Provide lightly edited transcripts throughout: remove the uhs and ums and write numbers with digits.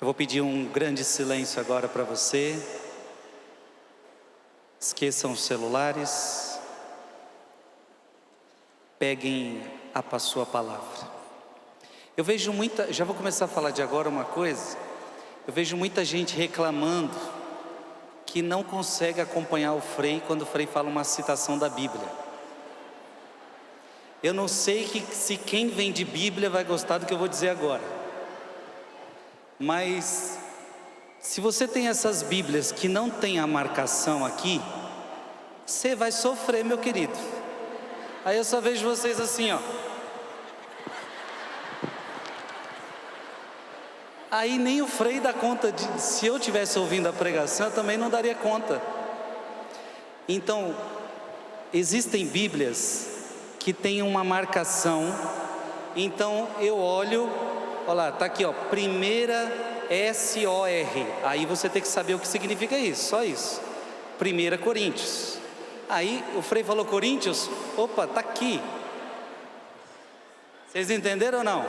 Eu vou pedir um grande silêncio agora para você. Esqueçam os celulares. Peguem a sua palavra. Eu vejo já vou começar a falar de agora uma coisa. Eu vejo muita gente reclamando que não consegue acompanhar o Frei quando o Frei fala uma citação da Bíblia. Eu não sei se quem vem de Bíblia vai gostar do que eu vou dizer agora. Mas se você tem essas Bíblias que não tem a marcação aqui, você vai sofrer, meu querido. Aí eu só vejo vocês assim, ó. Aí nem o Frei dá conta se eu tivesse ouvindo a pregação, eu também não daria conta. Então, existem Bíblias que têm uma marcação. Então eu olho, olha lá, tá aqui, ó, primeira S-O-R. Aí você tem que saber o que significa isso, só isso. 1 Coríntios. Aí o Frei falou Coríntios, opa, tá aqui. Vocês entenderam ou não?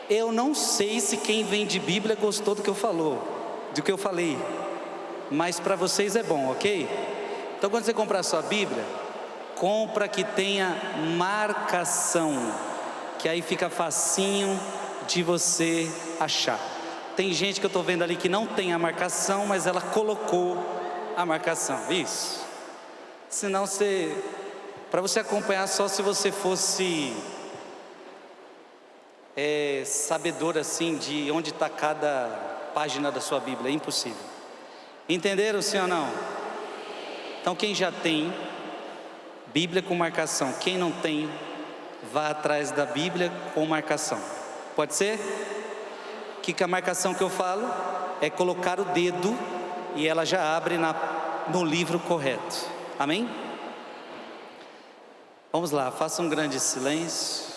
Eu não sei se quem vem de Bíblia gostou do que eu falei, mas para vocês é bom, ok? Então quando você comprar a sua Bíblia, compra que tenha marcação, que aí fica facinho de você achar. Tem gente que eu estou vendo ali que não tem a marcação, mas ela colocou a marcação, isso. Senão para você acompanhar só se você fosse sabedor assim de onde está cada página da sua Bíblia, é impossível. Entenderam, sim ou não? Então quem já tem Bíblia com marcação, quem não tem, vá atrás da Bíblia com marcação. Pode ser? Que a marcação que eu falo é colocar o dedo e ela já abre no livro correto. Amém? Vamos lá, faça um grande silêncio.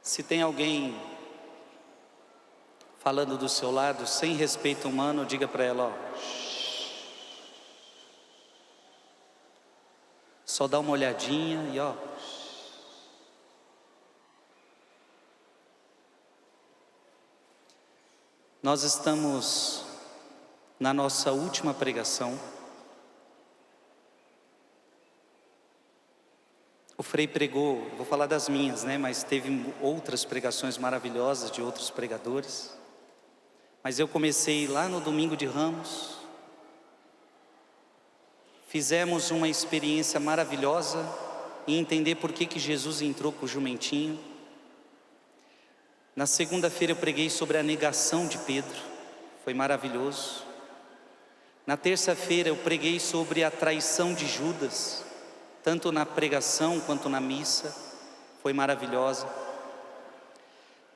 Se tem alguém falando do seu lado sem respeito humano, diga para ela, ó. Só dá uma olhadinha e ó. Nós estamos na nossa última pregação. O Frei pregou, vou falar das minhas, né? Mas teve outras pregações maravilhosas de outros pregadores. Mas eu comecei lá no domingo de Ramos. Fizemos uma experiência maravilhosa em entender por que Jesus entrou com o jumentinho. Na segunda-feira eu preguei sobre a negação de Pedro, foi maravilhoso. Na terça-feira eu preguei sobre a traição de Judas, tanto na pregação quanto na missa, foi maravilhosa.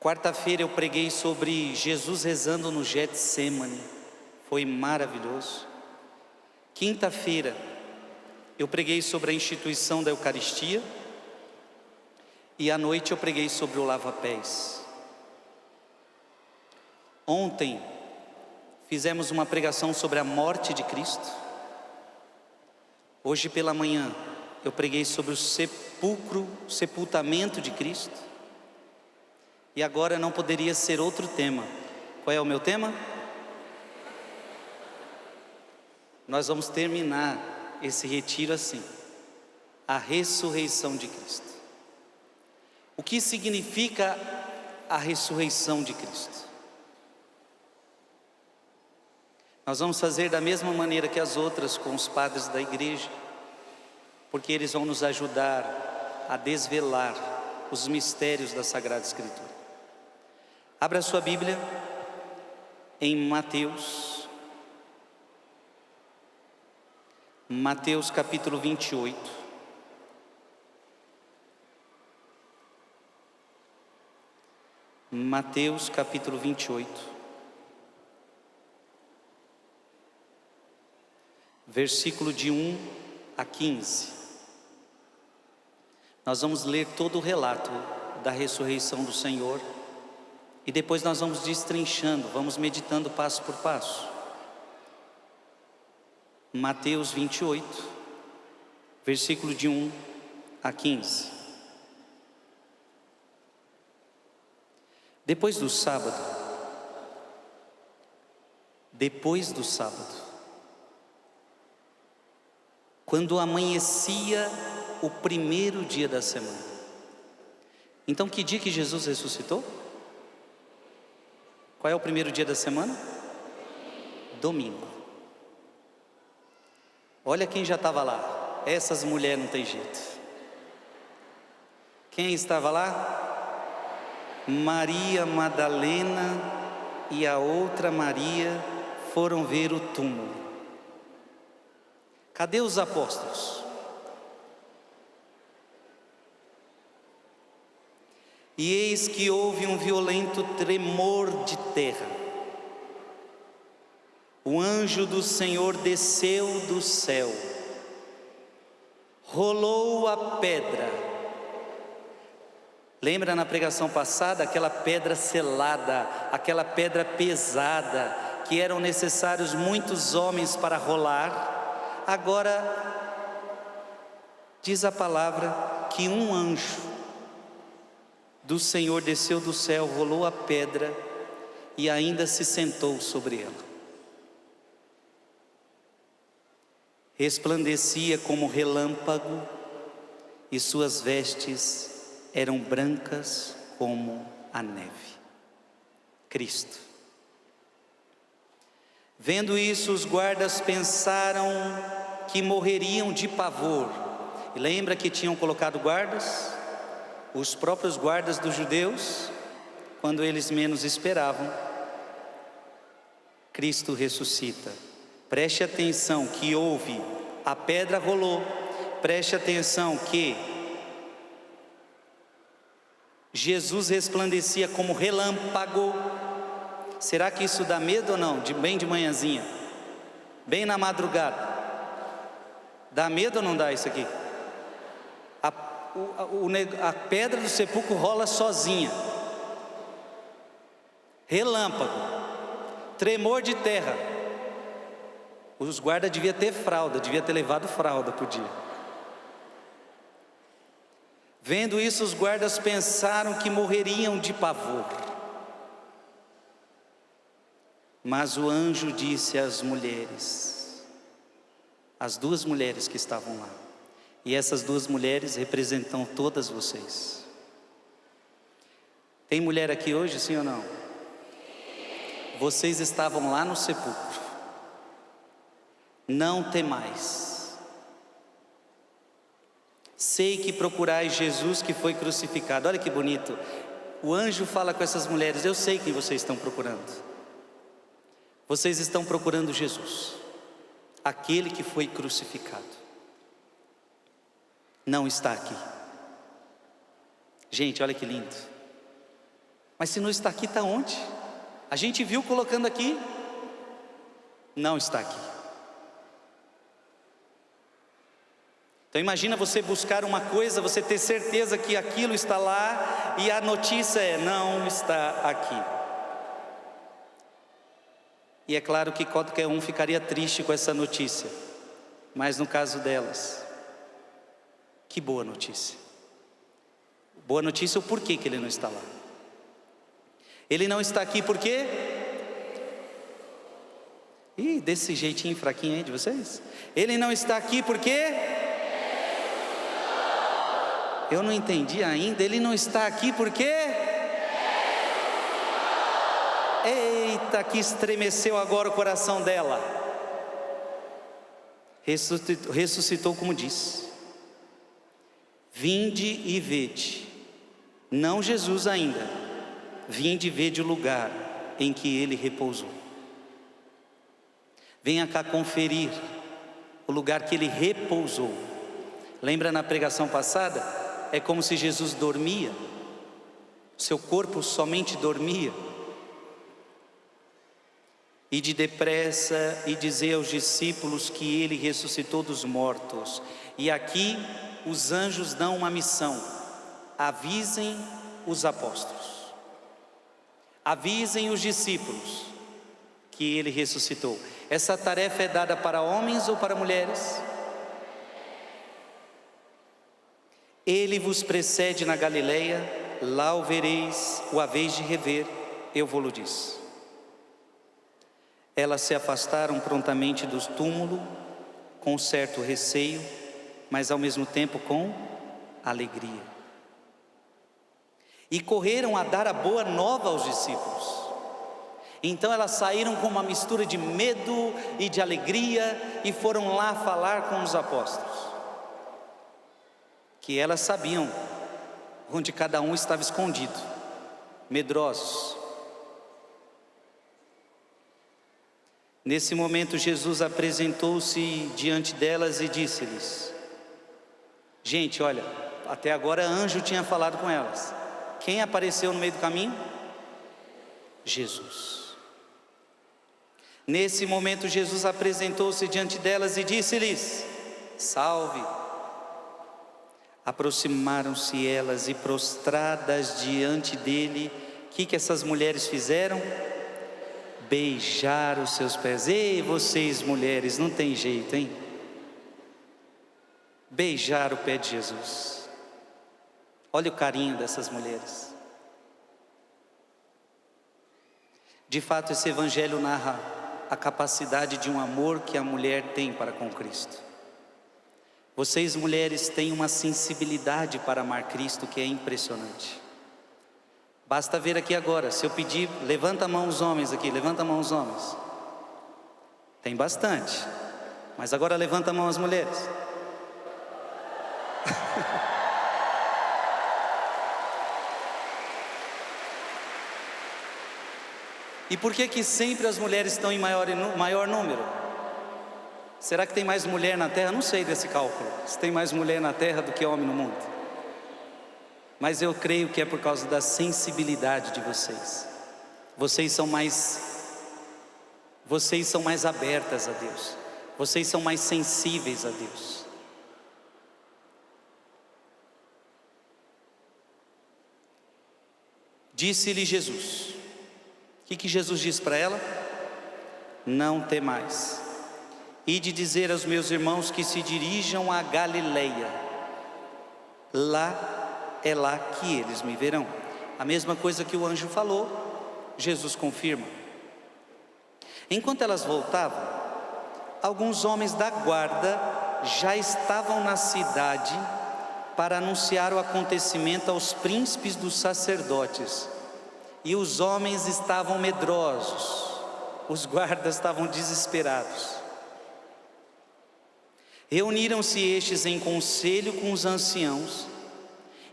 Quarta-feira eu preguei sobre Jesus rezando no Getsemane, foi maravilhoso. Quinta-feira eu preguei sobre a instituição da Eucaristia e à noite eu preguei sobre o lava-pés. Ontem fizemos uma pregação sobre a morte de Cristo. Hoje pela manhã eu preguei sobre o sepultamento de Cristo. E agora não poderia ser outro tema. Qual é o meu tema? Nós vamos terminar esse retiro assim: a ressurreição de Cristo. O que significa a ressurreição de Cristo? Nós vamos fazer da mesma maneira que as outras com os padres da igreja, porque eles vão nos ajudar a desvelar os mistérios da Sagrada Escritura. Abra sua Bíblia em Mateus capítulo 28. Mateus capítulo 28. Versículo de 1 a 15. Nós vamos ler todo o relato da ressurreição do Senhor e depois nós vamos destrinchando, vamos meditando passo por passo. Mateus 28, versículo de 1 a 15. Depois do sábado, quando amanhecia o primeiro dia da semana. Então, que dia que Jesus ressuscitou? Qual é o primeiro dia da semana? Domingo. Olha quem já estava lá. Essas mulheres não tem jeito. Quem estava lá? Maria Madalena e a outra Maria foram ver o túmulo. Cadê os apóstolos? E eis que houve um violento tremor de terra. O anjo do Senhor desceu do céu, rolou a pedra. Lembra na pregação passada, aquela pedra selada, aquela pedra pesada, que eram necessários muitos homens para rolar? Agora, diz a palavra que um anjo do Senhor desceu do céu, rolou a pedra e ainda se sentou sobre ela. Resplandecia como relâmpago e suas vestes eram brancas como a neve. Cristo. Vendo isso, os guardas pensaram que morreriam de pavor. E lembra que tinham colocado guardas? Os próprios guardas dos judeus, quando eles menos esperavam, Cristo ressuscita. Preste atenção que houve, a pedra rolou. Preste atenção que Jesus resplandecia como relâmpago. Será que isso dá medo ou não? Bem de manhãzinha, bem na madrugada. Dá medo ou não dá isso aqui? A pedra do sepulcro rola sozinha. Relâmpago, tremor de terra. Os guardas deviam ter fralda, devia ter levado fralda por dia. Vendo isso, os guardas pensaram que morreriam de pavor. Mas o anjo disse às mulheres, as duas mulheres que estavam lá, e essas duas mulheres representam todas vocês. Tem mulher aqui hoje, sim ou não? Vocês estavam lá no sepulcro. Não temais. Sei que procurais Jesus que foi crucificado. Olha que bonito. O anjo fala com essas mulheres: eu sei quem vocês estão procurando. Vocês estão procurando Jesus, aquele que foi crucificado. Não está aqui. Gente, olha que lindo. Mas se não está aqui, está onde? A gente viu colocando aqui. Não está aqui. Então imagina você buscar uma coisa, você ter certeza que aquilo está lá, e a notícia é: não está aqui. E é claro que qualquer um ficaria triste com essa notícia, mas no caso delas, que boa notícia. Boa notícia, o porquê que ele não está lá. Ele não está aqui por quê? Ih, desse jeitinho fraquinho aí de vocês. Ele não está aqui por quê? Eu não entendi ainda. Ele não está aqui por quê? Eita, que estremeceu agora o coração dela. Ressuscitou como disse. Vinde e vede. Não Jesus ainda. Vinde e vede o lugar em que ele repousou. Venha cá conferir o lugar que ele repousou. Lembra na pregação passada? É como se Jesus dormia. Seu corpo somente dormia. Ide depressa e dizei aos discípulos que ele ressuscitou dos mortos. E aqui os anjos dão uma missão: avisem os apóstolos, avisem os discípulos que ele ressuscitou. Essa tarefa é dada para homens ou para mulheres? Ele vos precede na Galileia, lá o vereis, o haveis de rever, eu vou-lo disse. Elas se afastaram prontamente do túmulo, com certo receio, mas ao mesmo tempo com alegria. E correram a dar a boa nova aos discípulos. Então elas saíram com uma mistura de medo e de alegria e foram lá falar com os apóstolos, que elas sabiam onde cada um estava escondido, medrosos. Nesse momento Jesus apresentou-se diante delas e disse-lhes: gente, olha, até agora anjo tinha falado com elas. Quem apareceu no meio do caminho? Jesus. Nesse momento Jesus apresentou-se diante delas e disse-lhes: salve. Aproximaram-se elas e prostradas diante dele, o que essas mulheres fizeram? Beijaram os seus pés. Ei, vocês mulheres, não tem jeito, hein? Beijar o pé de Jesus. Olha o carinho dessas mulheres. De fato, esse evangelho narra a capacidade de um amor que a mulher tem para com Cristo. Vocês mulheres têm uma sensibilidade para amar Cristo que é impressionante. Basta ver aqui agora, se eu pedir, levanta a mão os homens aqui, levanta a mão os homens. Tem bastante, mas agora levanta a mão as mulheres. E por que sempre as mulheres estão em maior número? Será que tem mais mulher na terra? Não sei desse cálculo, se tem mais mulher na terra do que homem no mundo. Mas eu creio que é por causa da sensibilidade de vocês. Vocês são mais abertas a Deus. Vocês são mais sensíveis a Deus. Disse-lhe Jesus. O que Jesus disse para ela? Não temais. Ide dizer aos meus irmãos que se dirijam a Galileia. É lá que eles me verão. A mesma coisa que o anjo falou, Jesus confirma. Enquanto elas voltavam, alguns homens da guarda já estavam na cidade para anunciar o acontecimento aos príncipes dos sacerdotes. E os homens estavam medrosos, os guardas estavam desesperados. Reuniram-se estes em conselho com os anciãos.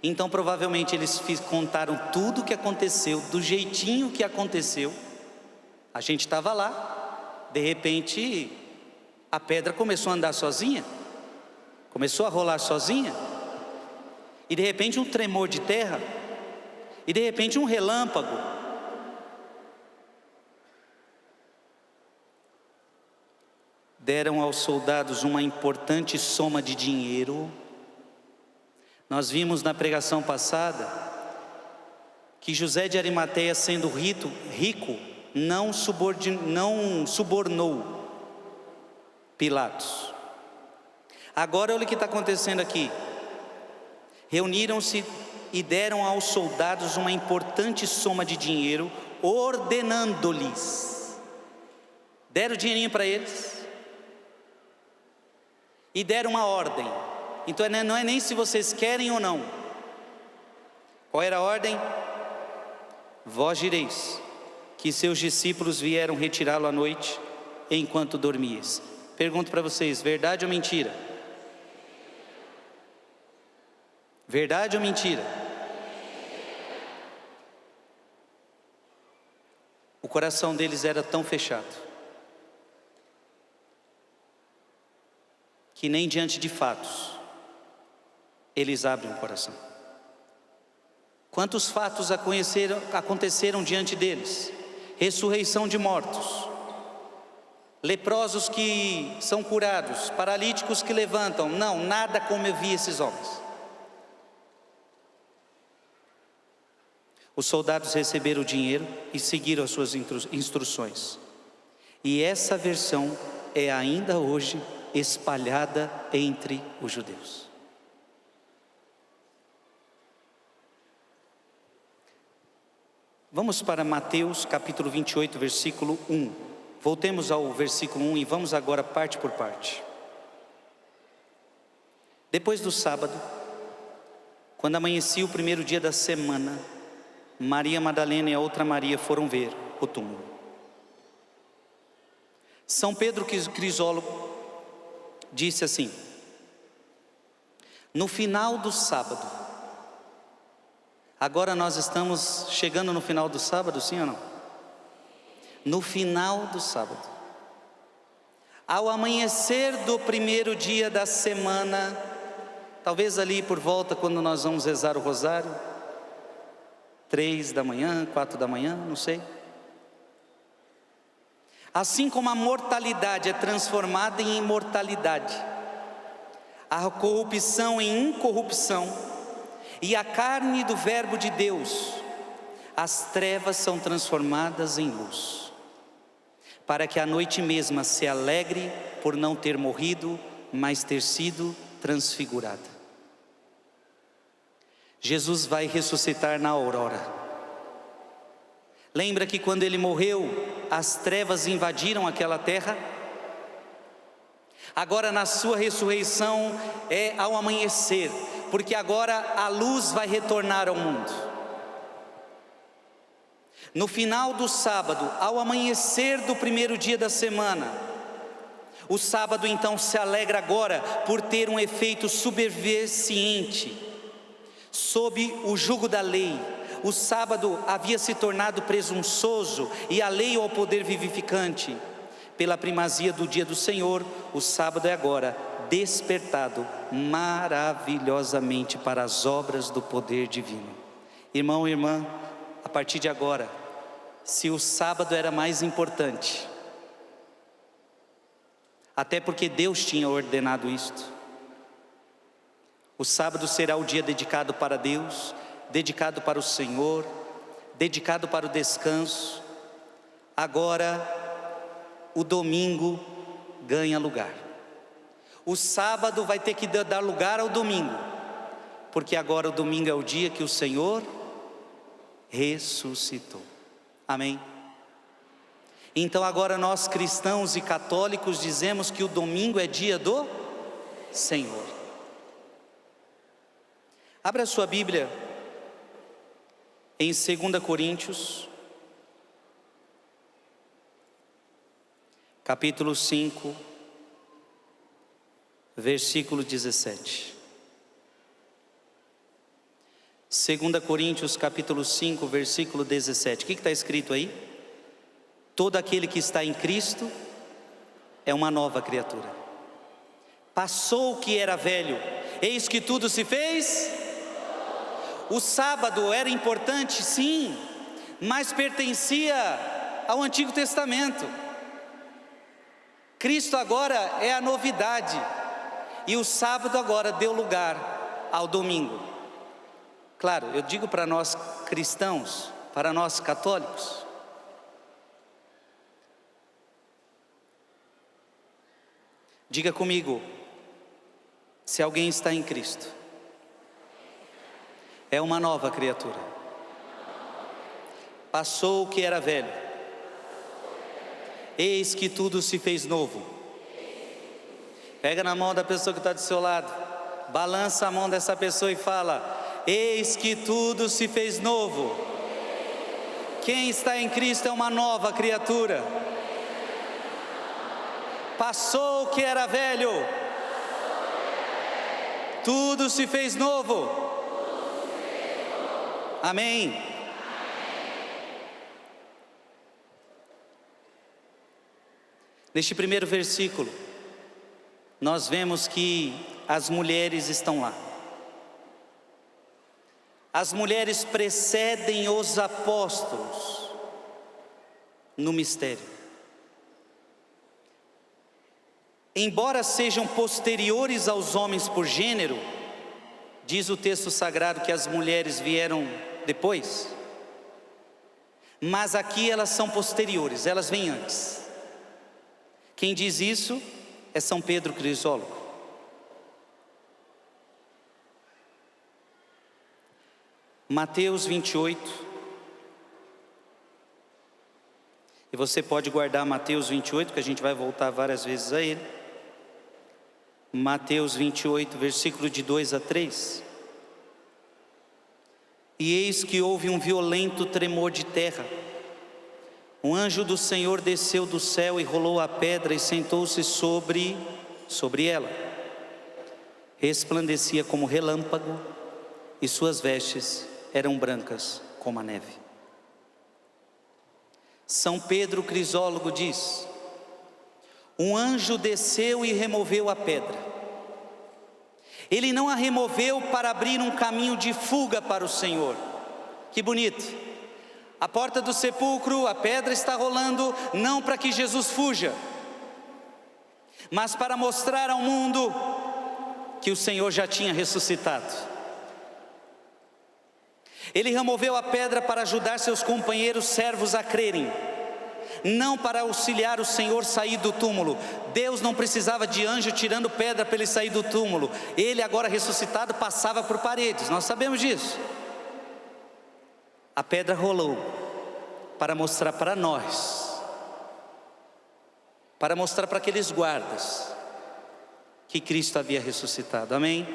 Então provavelmente eles contaram tudo o que aconteceu, do jeitinho que aconteceu. A gente estava lá, de repente a pedra começou a andar sozinha, começou a rolar sozinha, e de repente um tremor de terra, e de repente um relâmpago. Deram aos soldados uma importante soma de dinheiro. Nós vimos na pregação passada que José de Arimateia, sendo rico, não subornou Pilatos. Agora olha o que está acontecendo aqui. Reuniram-se e deram aos soldados uma importante soma de dinheiro, ordenando-lhes. Deram dinheirinho para eles e deram uma ordem. Então não é nem se vocês querem ou não. Qual era a ordem? Vós direis que seus discípulos vieram retirá-lo à noite, enquanto dormias. Pergunto para vocês, verdade ou mentira? Verdade ou mentira? O coração deles era tão fechado que nem diante de fatos eles abrem o coração. Quantos fatos aconteceram diante deles? Ressurreição de mortos, leprosos que são curados, paralíticos que levantam. Não, nada comovia esses homens. Os soldados receberam o dinheiro e seguiram as suas instruções. E essa versão é ainda hoje espalhada entre os judeus. Vamos para Mateus capítulo 28, versículo 1. Voltemos ao versículo 1 e vamos agora parte por parte. Depois do sábado, quando amanhecia o primeiro dia da semana, Maria Madalena e a outra Maria foram ver o túmulo. São Pedro Crisólogo disse assim: no final do sábado, agora nós estamos chegando no final do sábado, sim ou não? No final do sábado, ao amanhecer do primeiro dia da semana, talvez ali por volta quando nós vamos rezar o rosário, 3 da manhã, 4 da manhã, não sei. Assim como a mortalidade é transformada em imortalidade, a corrupção em incorrupção, e a carne do verbo de Deus, as trevas são transformadas em luz, para que a noite mesma se alegre por não ter morrido, mas ter sido transfigurada. Jesus vai ressuscitar na aurora. Lembra que quando ele morreu, as trevas invadiram aquela terra? Agora na sua ressurreição é ao amanhecer, porque agora a luz vai retornar ao mundo. No final do sábado, ao amanhecer do primeiro dia da semana, o sábado então se alegra agora por ter um efeito subversiente. Sob o jugo da lei, o sábado havia se tornado presunçoso e alheio ao poder vivificante. Pela primazia do dia do Senhor, o sábado é agora despertado maravilhosamente para as obras do poder divino. Irmão e irmã, a partir de agora, se o sábado era mais importante, até porque Deus tinha ordenado isto, o sábado será o dia dedicado para Deus, dedicado para o Senhor, dedicado para o descanso. Agora o domingo ganha lugar. O sábado vai ter que dar lugar ao domingo, porque agora o domingo é o dia que o Senhor ressuscitou. Amém? Então agora nós cristãos e católicos dizemos que o domingo é dia do Senhor. Abra sua Bíblia em 2 Coríntios, capítulo 5, versículo 17. 2 Coríntios capítulo 5, versículo 17. O que está escrito aí? Todo aquele que está em Cristo é uma nova criatura. Passou o que era velho, eis que tudo se fez. O sábado era importante, sim, mas pertencia ao Antigo Testamento. Cristo agora é a novidade, e o sábado agora deu lugar ao domingo. Claro, eu digo para nós cristãos, para nós católicos, diga comigo, se alguém está em Cristo, é uma nova criatura. Passou o que era velho, eis que tudo se fez novo. Pega na mão da pessoa que está do seu lado, balança a mão dessa pessoa e fala: eis que tudo se fez novo. Quem está em Cristo é uma nova criatura. Passou o que era velho, tudo se fez novo. Amém. Neste primeiro versículo, nós vemos que as mulheres estão lá. As mulheres precedem os apóstolos no mistério. Embora sejam posteriores aos homens por gênero, diz o texto sagrado que as mulheres vieram depois, mas aqui elas são posteriores, elas vêm antes. Quem diz isso é São Pedro Crisólogo. Mateus 28, E você pode guardar Mateus 28, que a gente vai voltar várias vezes a ele. Mateus 28, versículo de 2 a 3. E eis que houve um violento tremor de terra. Um anjo do Senhor desceu do céu e rolou a pedra e sentou-se sobre ela. Resplandecia como relâmpago e suas vestes eram brancas como a neve. São Pedro Crisólogo diz: um anjo desceu e removeu a pedra. Ele não a removeu para abrir um caminho de fuga para o Senhor. Que bonito! A porta do sepulcro, a pedra está rolando, não para que Jesus fuja, mas para mostrar ao mundo que o Senhor já tinha ressuscitado. Ele removeu a pedra para ajudar seus companheiros servos a crerem, não para auxiliar o Senhor sair do túmulo. Deus não precisava de anjo tirando pedra para ele sair do túmulo. Ele, agora ressuscitado, passava por paredes, nós sabemos disso. A pedra rolou para mostrar para nós, para mostrar para aqueles guardas, que Cristo havia ressuscitado, amém?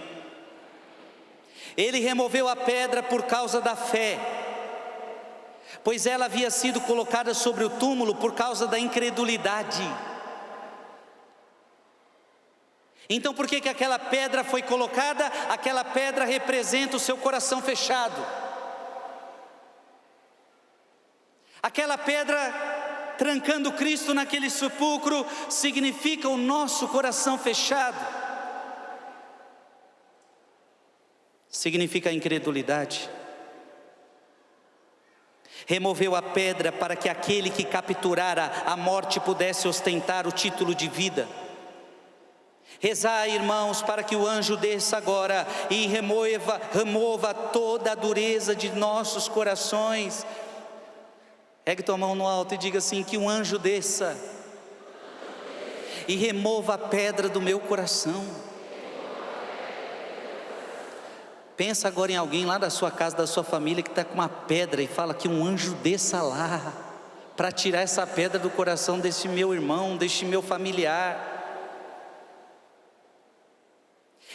Ele removeu a pedra por causa da fé, pois ela havia sido colocada sobre o túmulo por causa da incredulidade. Então por que aquela pedra foi colocada? Aquela pedra representa o seu coração fechado. Aquela pedra trancando Cristo naquele sepulcro significa o nosso coração fechado. Significa a incredulidade. Removeu a pedra para que aquele que capturara a morte pudesse ostentar o título de vida. Rezai, irmãos, para que o anjo desça agora e remova toda a dureza de nossos corações. Pegue tua mão no alto e diga assim: que um anjo desça e remova a pedra do meu coração. Pensa agora em alguém lá da sua casa, da sua família, que está com uma pedra, e fala que um anjo desça lá para tirar essa pedra do coração deste meu irmão, deste meu familiar.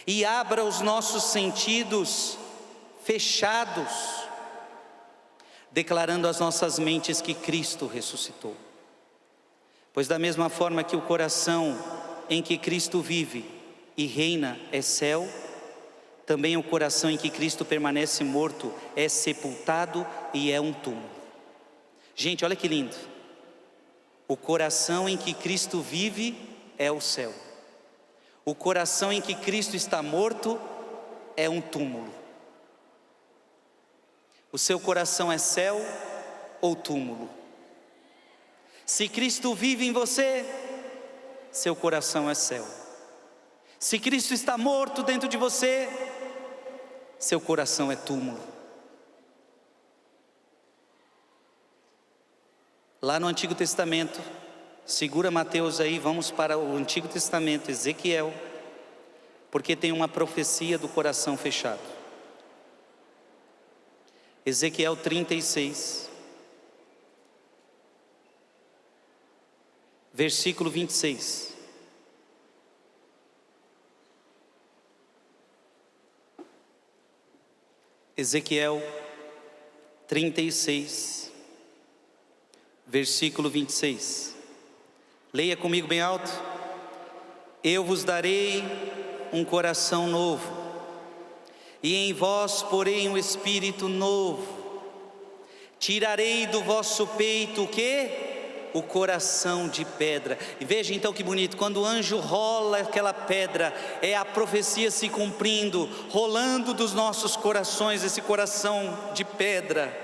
E abra os nossos sentidos fechados, declarando às nossas mentes que Cristo ressuscitou. Pois da mesma forma que o coração em que Cristo vive e reina é céu, também o coração em que Cristo permanece morto é sepultado e é um túmulo. Gente, olha que lindo. O coração em que Cristo vive é o céu. O coração em que Cristo está morto é um túmulo. O seu coração é céu ou túmulo? Se Cristo vive em você, seu coração é céu. Se Cristo está morto dentro de você, seu coração é túmulo. Lá no Antigo Testamento, segura Mateus aí, vamos para o Antigo Testamento, Ezequiel, porque tem uma profecia do coração fechado. Ezequiel 36, versículo 26. Ezequiel 36, versículo 26. Leia comigo bem alto. Eu vos darei um coração novo, e em vós porei um espírito novo. Tirarei do vosso peito o quê? O coração de pedra. E veja então que bonito, quando o anjo rola aquela pedra, é a profecia se cumprindo, rolando dos nossos corações esse coração de pedra.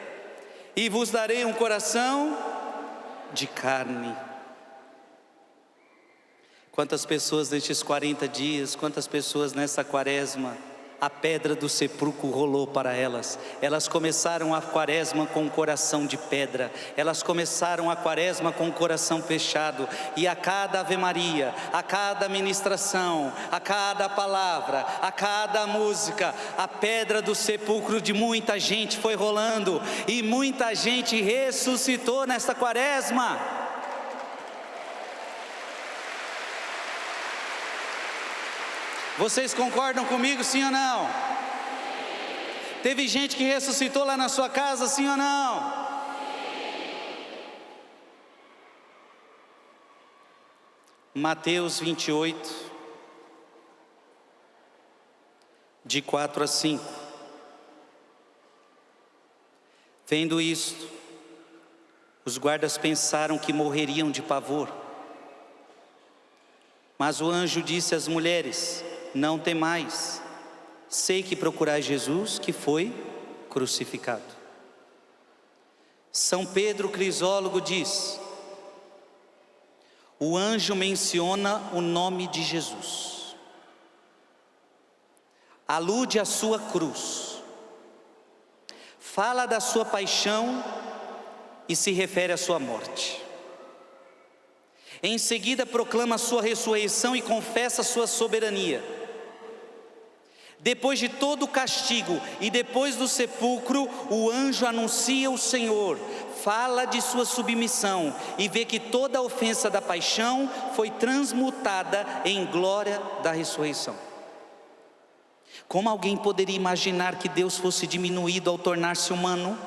E vos darei um coração de carne. Quantas pessoas nestes 40 dias, quantas pessoas nessa quaresma, a pedra do sepulcro rolou para elas. Elas começaram a quaresma com o coração de pedra. Elas começaram a quaresma com o coração fechado. E a cada Ave Maria, a cada ministração, a cada palavra, a cada música, a pedra do sepulcro de muita gente foi rolando. E muita gente ressuscitou nesta quaresma. Vocês concordam comigo, sim ou não? Teve gente que ressuscitou lá na sua casa, sim ou não? Mateus 28, de 4 a 5. Vendo isto, os guardas pensaram que morreriam de pavor. Mas o anjo disse às mulheres: não temais, sei que procurais Jesus, que foi crucificado. São Pedro Crisólogo diz: o anjo menciona o nome de Jesus, alude à sua cruz, fala da sua paixão e se refere à sua morte. Em seguida proclama a sua ressurreição e confessa a sua soberania. Depois de todo o castigo e depois do sepulcro, o anjo anuncia o Senhor, fala de sua submissão e vê que toda a ofensa da paixão foi transmutada em glória da ressurreição. Como alguém poderia imaginar que Deus fosse diminuído ao tornar-se humano?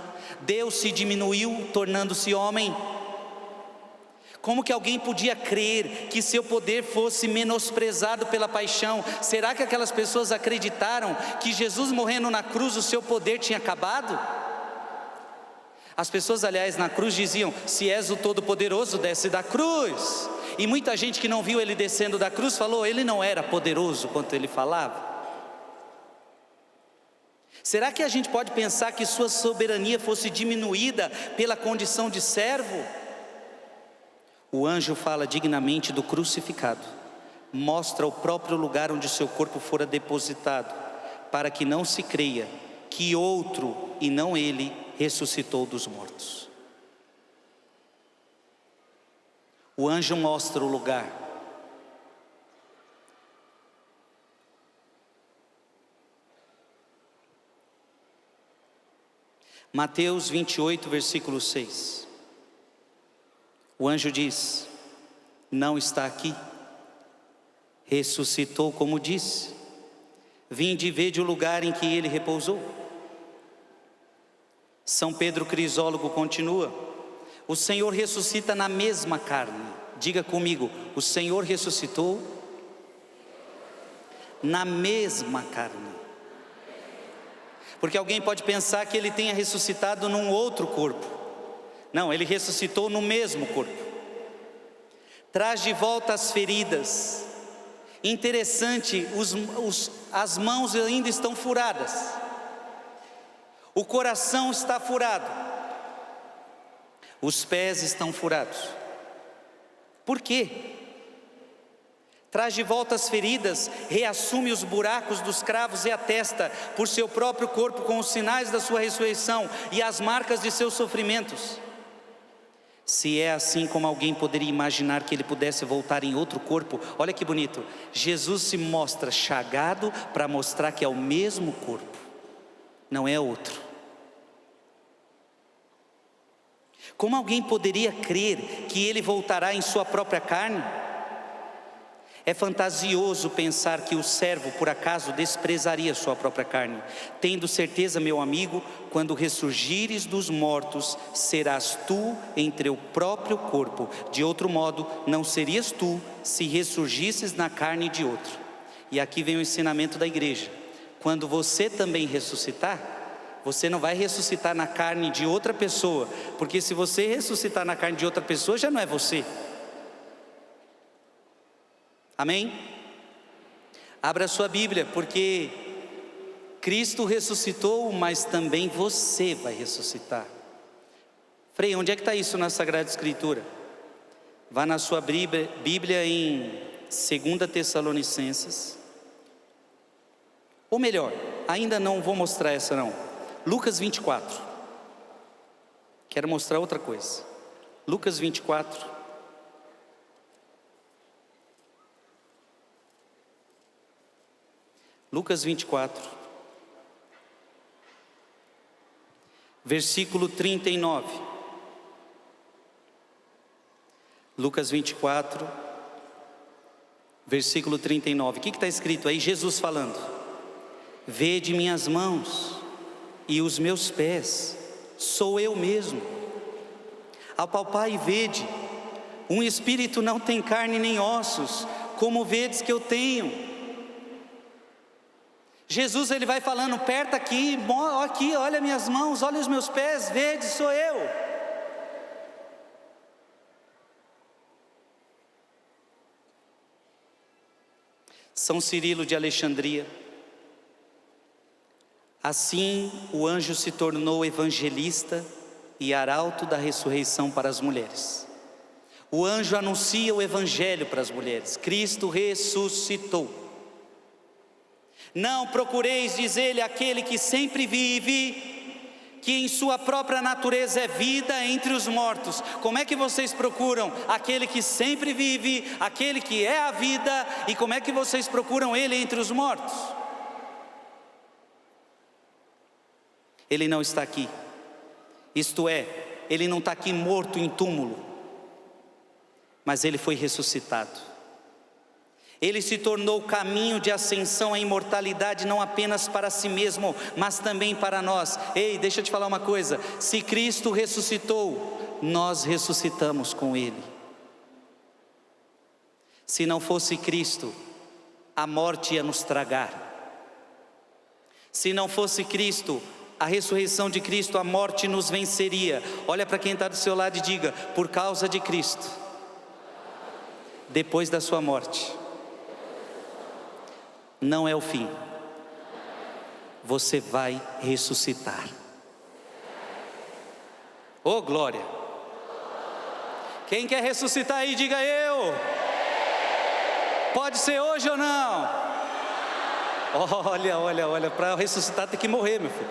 Deus se diminuiu tornando-se homem. Como que alguém podia crer que seu poder fosse menosprezado pela paixão? Será que aquelas pessoas acreditaram que Jesus morrendo na cruz o seu poder tinha acabado? As pessoas, aliás, na cruz diziam: se és o Todo-Poderoso, desce da cruz. E muita gente que não viu ele descendo da cruz falou: ele não era poderoso quanto ele falava. Será que a gente pode pensar que sua soberania fosse diminuída pela condição de servo? O anjo fala dignamente do crucificado, mostra o próprio lugar onde seu corpo fora depositado, para que não se creia que outro e não ele ressuscitou dos mortos. O anjo mostra o lugar. Mateus 28, versículo 6. O anjo diz: não está aqui, ressuscitou como disse, vinde e vede o lugar em que ele repousou. São Pedro Crisólogo continua: o Senhor ressuscita na mesma carne. Diga comigo: o Senhor ressuscitou na mesma carne. Porque alguém pode pensar que ele tenha ressuscitado num outro corpo. Não, ele ressuscitou no mesmo corpo. Traz de volta as feridas. Interessante, as mãos ainda estão furadas. O coração está furado. Os pés estão furados. Por quê? Traz de volta as feridas, reassume os buracos dos cravos e a testa por seu próprio corpo com os sinais da sua ressurreição e as marcas de seus sofrimentos. Se é assim, como alguém poderia imaginar que ele pudesse voltar em outro corpo? Olha que bonito, Jesus se mostra chagado para mostrar que é o mesmo corpo, não é outro. Como alguém poderia crer que ele voltará em sua própria carne? É fantasioso pensar que o servo por acaso desprezaria sua própria carne. Tendo certeza, meu amigo, quando ressurgires dos mortos, serás tu em teu próprio corpo. De outro modo, não serias tu se ressurgisses na carne de outro. E aqui vem o ensinamento da igreja: quando você também ressuscitar, você não vai ressuscitar na carne de outra pessoa, porque se você ressuscitar na carne de outra pessoa, já não é você. Amém? Abra sua Bíblia, porque Cristo ressuscitou, mas também você vai ressuscitar. Frei, onde é que está isso na Sagrada Escritura? Vá na sua Bíblia em 2 Tessalonicenses. Ou melhor, ainda não vou mostrar essa não. Lucas 24. Quero mostrar outra coisa. Lucas 24. Lucas 24, versículo 39. Lucas 24, Versículo 39, o que está escrito aí? Jesus falando: vede minhas mãos e os meus pés, sou eu mesmo. Apalpai e vede, um espírito não tem carne nem ossos, como vedes que eu tenho. Jesus, ele vai falando, perto aqui, olha minhas mãos, olha os meus pés, vede, sou eu. São Cirilo de Alexandria: assim o anjo se tornou evangelista e arauto da ressurreição para as mulheres. O anjo anuncia o evangelho para as mulheres: Cristo ressuscitou. Não procureis, diz ele, aquele que sempre vive, que em sua própria natureza é vida entre os mortos. Como é que vocês procuram aquele que sempre vive, aquele que é a vida, e como é que vocês procuram ele entre os mortos? Ele não está aqui, isto é, ele não está aqui morto em túmulo, mas ele foi ressuscitado. Ele se tornou o caminho de ascensão à imortalidade, não apenas para si mesmo, mas também para nós. Ei, deixa eu te falar uma coisa: se Cristo ressuscitou, nós ressuscitamos com Ele. Se não fosse Cristo, a morte ia nos tragar. Se não fosse Cristo, a ressurreição de Cristo, a morte nos venceria. Olha para quem está do seu lado e diga: por causa de Cristo, depois da sua morte, não é o fim, você vai ressuscitar. Oh glória! Quem quer ressuscitar aí, diga eu. Pode ser hoje ou não? Olha, para ressuscitar tem que morrer, meu filho.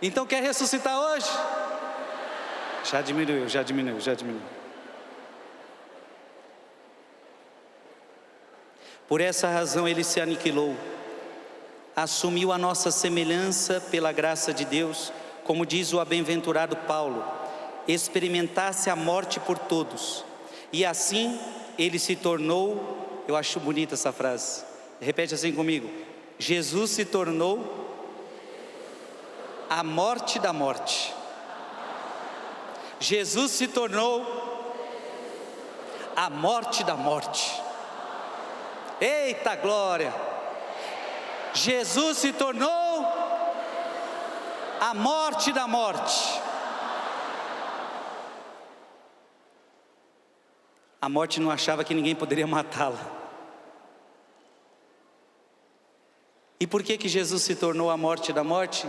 Então quer ressuscitar hoje? Já diminuiu. Por essa razão ele se aniquilou, assumiu a nossa semelhança pela graça de Deus, como diz o bem-aventurado Paulo: experimentasse a morte por todos, e assim ele se tornou, eu acho bonita essa frase, repete assim comigo: Jesus se tornou a morte da morte. Jesus se tornou a morte da morte. Eita glória! Jesus se tornou a morte da morte. A morte não achava que ninguém poderia matá-la. E por que Jesus se tornou a morte da morte?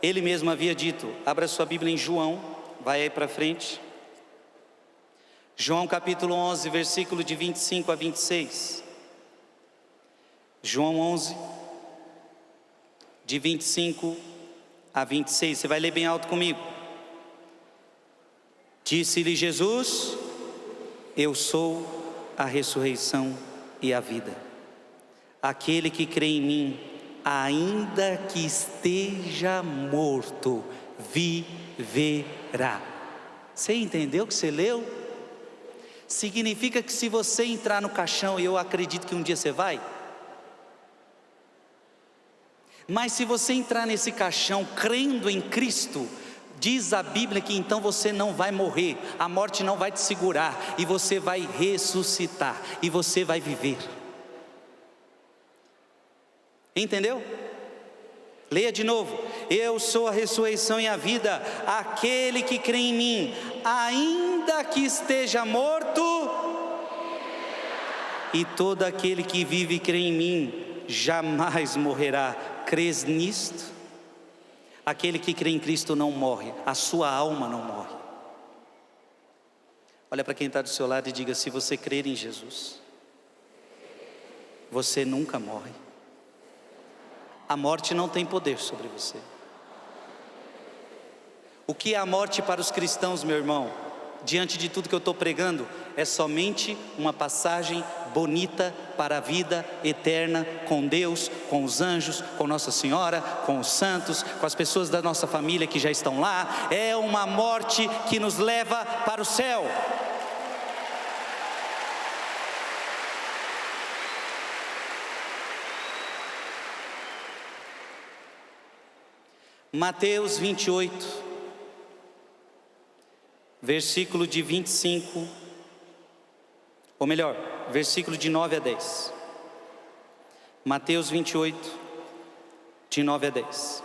Ele mesmo havia dito. Abra sua Bíblia em João, vai aí para frente. João capítulo 11, versículo de 25 a 26. João 11, de 25 a 26, você vai ler bem alto comigo. Disse-lhe Jesus: eu sou a ressurreição e a vida. Aquele que crê em mim, ainda que esteja morto, viverá. Você entendeu o que você leu? Significa que se você entrar no caixão, e eu acredito que um dia você vai, mas se você entrar nesse caixão crendo em Cristo, diz a Bíblia que então você não vai morrer, a morte não vai te segurar, e você vai ressuscitar, e você vai viver. Entendeu? Leia de novo: eu sou a ressurreição e a vida, aquele que crê em mim, ainda que esteja morto, e todo aquele que vive e crê em mim, jamais morrerá. Crês nisto? Aquele que crê em Cristo não morre, a sua alma não morre. Olha para quem está do seu lado e diga: se você crer em Jesus, você nunca morre. A morte não tem poder sobre você. O que é a morte para os cristãos, meu irmão? diante de tudo que eu estou pregando, é somente uma passagem bonita para a vida eterna com Deus, com os anjos, com Nossa Senhora, com os santos, com as pessoas da nossa família que já estão lá. É uma morte que nos leva para o céu. Mateus 28, versículo de 25, ou melhor, versículo de 9 a 10. Mateus 28, de 9 a 10.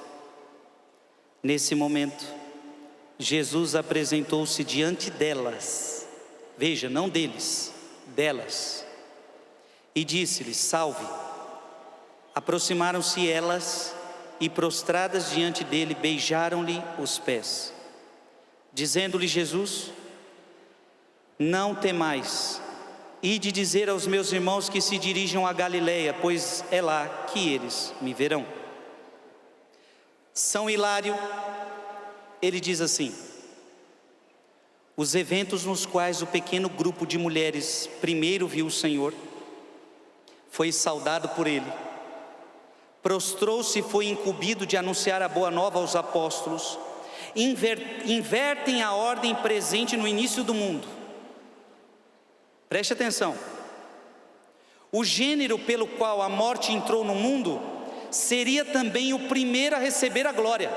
Nesse momento, Jesus apresentou-se diante delas, veja, não deles, delas, e disse-lhes: salve. Aproximaram-se elas e, prostradas diante dele, beijaram-lhe os pés. Dizendo-lhe Jesus: não temais, ide dizer aos meus irmãos que se dirijam a Galileia, pois é lá que eles me verão. São Hilário, ele diz assim: os eventos nos quais o pequeno grupo de mulheres primeiro viu o Senhor, foi saudado por ele, prostrou-se e foi incumbido de anunciar a boa nova aos apóstolos, invertem a ordem presente no início do mundo. Preste atenção. O gênero pelo qual a morte entrou no mundo seria também o primeiro a receber a glória.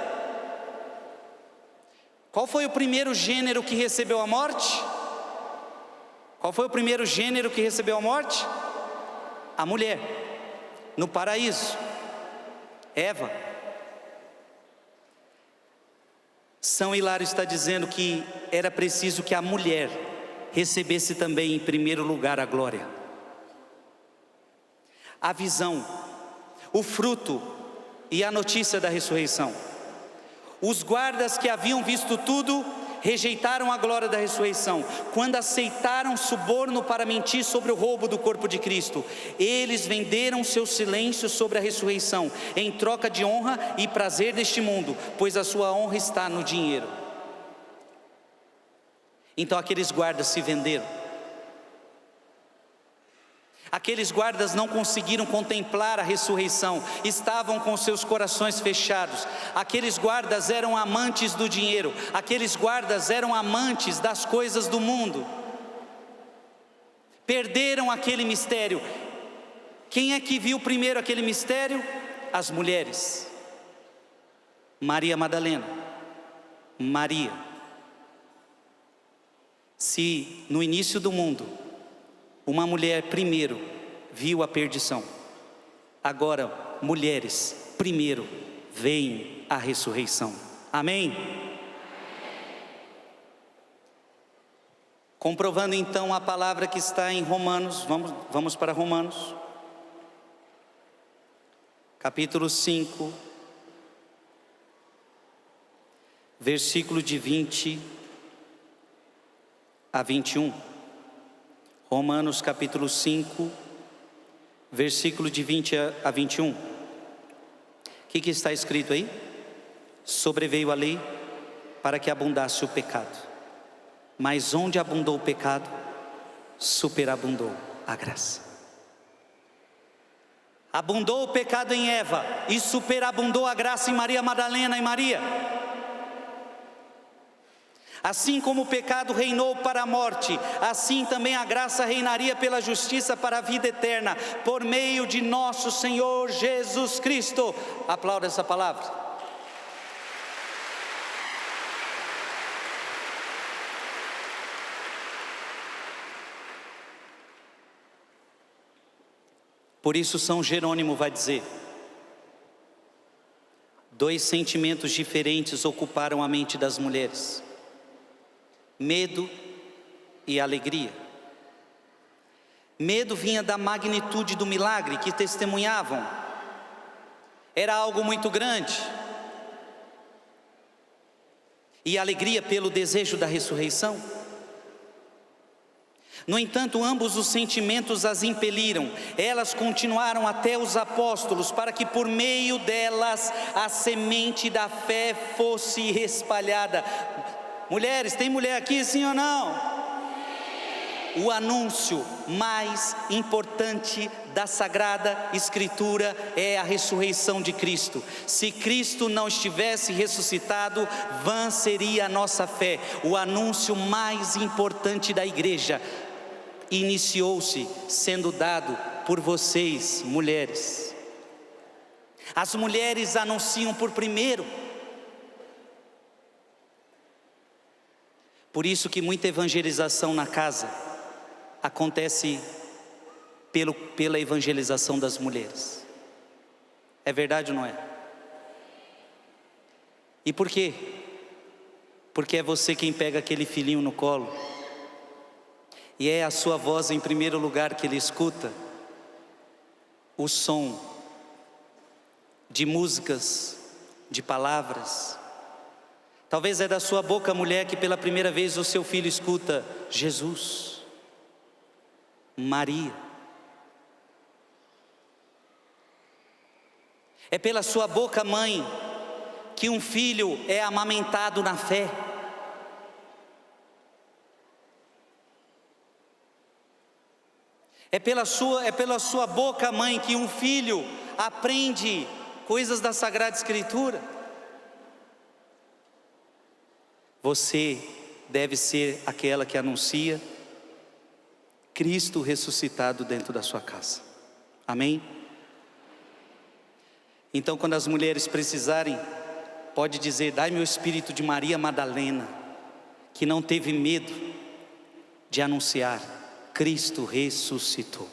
Qual foi o primeiro gênero que recebeu a morte? Qual foi o primeiro gênero que recebeu a morte? A mulher, no paraíso, Eva. São Hilário está dizendo que era preciso que a mulher recebesse também em primeiro lugar a glória, a visão, o fruto e a notícia da ressurreição. Os guardas que haviam visto tudo rejeitaram a glória da ressurreição. Quando aceitaram suborno para mentir sobre o roubo do corpo de Cristo, eles venderam seu silêncio sobre a ressurreição em troca de honra e prazer deste mundo, pois a sua honra está no dinheiro. Então aqueles guardas se venderam. Aqueles guardas não conseguiram contemplar a ressurreição, estavam com seus corações fechados. Aqueles guardas eram amantes do dinheiro, aqueles guardas eram amantes das coisas do mundo. Perderam aquele mistério. Quem é que viu primeiro aquele mistério? As mulheres. Maria Madalena, Maria. Se no início do mundo uma mulher primeiro viu a perdição, agora mulheres primeiro veem a ressurreição. Amém? Comprovando então a palavra que está em Romanos, vamos para Romanos, capítulo 5, versículo de 20 a 21. Romanos capítulo 5, versículo de 20 a 21. O que está escrito aí? Sobreveio a lei para que abundasse o pecado, mas onde abundou o pecado, superabundou a graça. Abundou o pecado em Eva e superabundou a graça em Maria Madalena e Maria. Assim como o pecado reinou para a morte, assim também a graça reinaria pela justiça para a vida eterna, por meio de nosso Senhor Jesus Cristo. Aplauda essa palavra. Por isso São Jerônimo vai dizer: dois sentimentos diferentes ocuparam a mente das mulheres: medo e alegria. Medo vinha da magnitude do milagre que testemunhavam. Era algo muito grande. E alegria pelo desejo da ressurreição. No entanto, ambos os sentimentos as impeliram. Elas continuaram até os apóstolos, para que por meio delas a semente da fé fosse espalhada. Mulheres, tem mulher aqui, sim ou não? O anúncio mais importante da Sagrada Escritura é a ressurreição de Cristo. Se Cristo não estivesse ressuscitado, vã seria a nossa fé. O anúncio mais importante da igreja iniciou-se sendo dado por vocês, mulheres. As mulheres anunciam por primeiro. Por isso que muita evangelização na casa acontece pela evangelização das mulheres. É verdade ou não é? E por quê? Porque é você quem pega aquele filhinho no colo, e é a sua voz em primeiro lugar que ele escuta, o som de músicas, de palavras. Talvez é da sua boca, mulher, que pela primeira vez o seu filho escuta Jesus, Maria. É pela sua boca, mãe, que um filho é amamentado na fé. É pela sua boca, mãe, que um filho aprende coisas da Sagrada Escritura. Você deve ser aquela que anuncia Cristo ressuscitado dentro da sua casa. Amém? Então, quando as mulheres precisarem, pode dizer: dai-me o espírito de Maria Madalena, que não teve medo de anunciar: Cristo ressuscitou.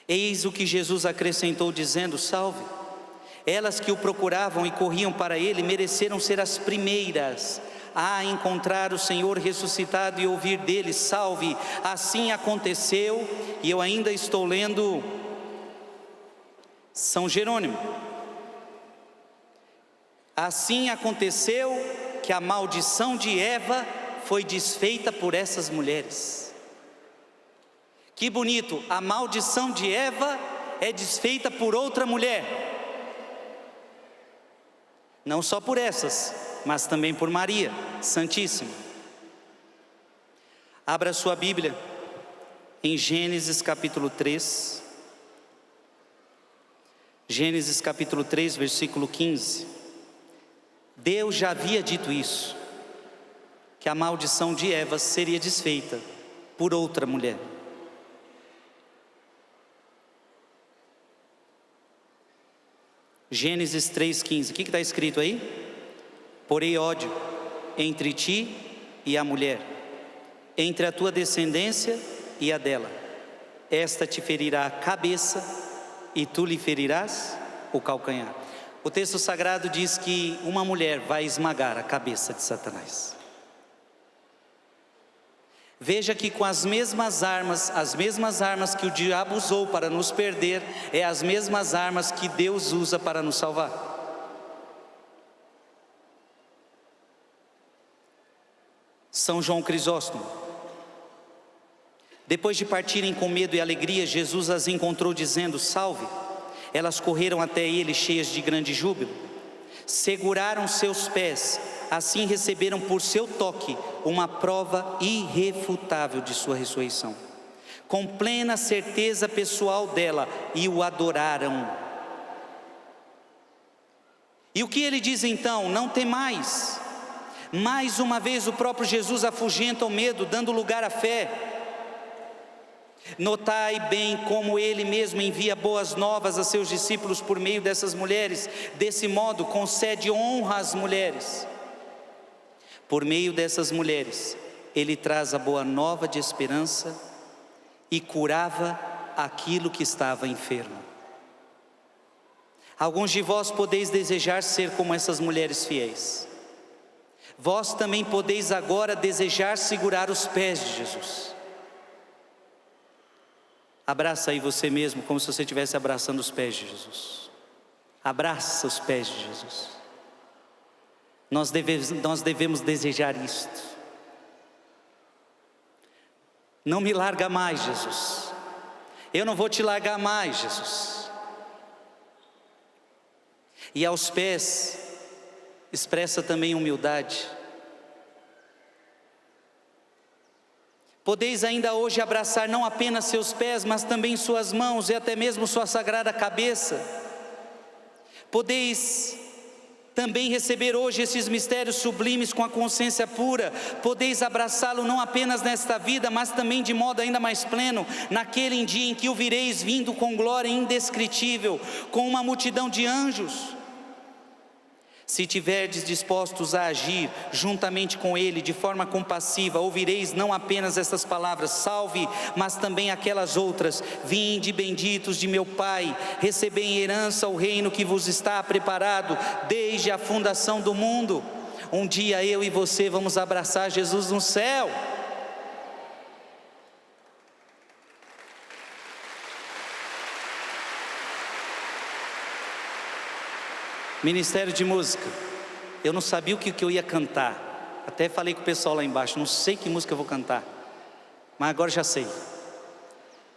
Eis o que Jesus acrescentou dizendo: salve. Elas que o procuravam e corriam para ele mereceram ser as primeiras a encontrar o Senhor ressuscitado e ouvir dele: salve. Assim aconteceu, e eu ainda estou lendo São Jerônimo. Assim aconteceu que a maldição de Eva foi desfeita por essas mulheres. Que bonito, a maldição de Eva é desfeita por outra mulher. Não só por essas, mas também por Maria Santíssima. Abra sua Bíblia em Gênesis capítulo 3. Gênesis capítulo 3, versículo 15. Deus já havia dito isso, que a maldição de Eva seria desfeita por outra mulher. Gênesis 3,15, o que está escrito aí? Porém ódio entre ti e a mulher, entre a tua descendência e a dela. Esta te ferirá a cabeça e tu lhe ferirás o calcanhar. O texto sagrado diz que uma mulher vai esmagar a cabeça de Satanás. Veja que com as mesmas armas que o diabo usou para nos perder, é as mesmas armas que Deus usa para nos salvar. São João Crisóstomo. Depois de partirem com medo e alegria, Jesus as encontrou dizendo: salve. Elas correram até ele cheias de grande júbilo, seguraram seus pés, assim receberam por seu toque uma prova irrefutável de sua ressurreição, com plena certeza pessoal dela, e o adoraram. E o que ele diz então? Não temais. Mais uma vez o próprio Jesus afugenta o medo, dando lugar à fé. Notai bem como ele mesmo envia boas novas a seus discípulos por meio dessas mulheres. Desse modo concede honra às mulheres. Por meio dessas mulheres, ele traz a boa nova de esperança e curava aquilo que estava enfermo. Alguns de vós podeis desejar ser como essas mulheres fiéis. Vós também podeis agora desejar segurar os pés de Jesus. Abraça aí você mesmo, como se você estivesse abraçando os pés de Jesus. Abraça os pés de Jesus. Nós devemos desejar isto. Não me larga mais, Jesus. Eu não vou te largar mais, Jesus. E aos pés, expressa também humildade. Podeis ainda hoje abraçar não apenas seus pés, mas também suas mãos e até mesmo sua sagrada cabeça. Podeis também receber hoje esses mistérios sublimes com a consciência pura. Podeis abraçá-lo não apenas nesta vida, mas também de modo ainda mais pleno, naquele dia em que o vireis vindo com glória indescritível, com uma multidão de anjos. Se tiverdes dispostos a agir juntamente com Ele de forma compassiva, ouvireis não apenas estas palavras, salve, mas também aquelas outras: vinde benditos de meu Pai, recebei em herança o reino que vos está preparado desde a fundação do mundo. Um dia eu e você vamos abraçar Jesus no céu. Ministério de música, eu não sabia o que eu ia cantar, até falei com o pessoal lá embaixo, não sei que música eu vou cantar, mas agora já sei.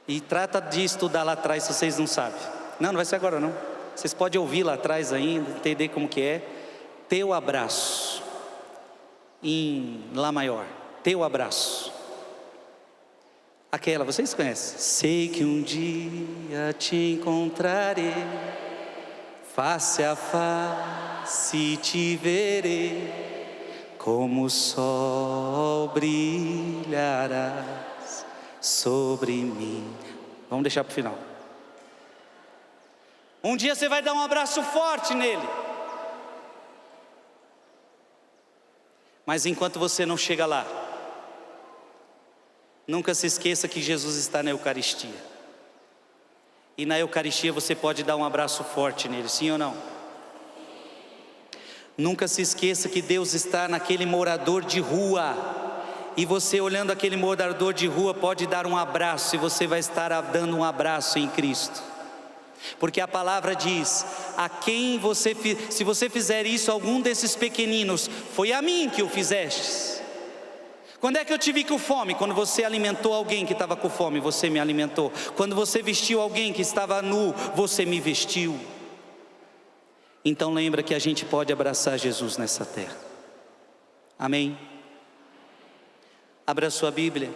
E trata de estudar lá atrás se vocês não sabem. Não vai ser agora não, vocês podem ouvir lá atrás ainda, entender como que é. Teu abraço, em Lá maior, teu abraço. Aquela, vocês conhecem? Sei que um dia te encontrarei, face a face te verei, como o sol brilharás sobre mim. Vamos deixar para o final. Um dia você vai dar um abraço forte nele, mas enquanto você não chega lá, nunca se esqueça que Jesus está na Eucaristia. E na Eucaristia você pode dar um abraço forte nele, sim ou não? Nunca se esqueça que Deus está naquele morador de rua. E você olhando aquele morador de rua pode dar um abraço, e você vai estar dando um abraço em Cristo. Porque a palavra diz: a quem se você fizer isso a algum desses pequeninos, foi a mim que o fizestes. Quando é que eu te vi com fome? Quando você alimentou alguém que estava com fome, você me alimentou. Quando você vestiu alguém que estava nu, você me vestiu. Então lembra que a gente pode abraçar Jesus nessa terra. Amém? Abra sua Bíblia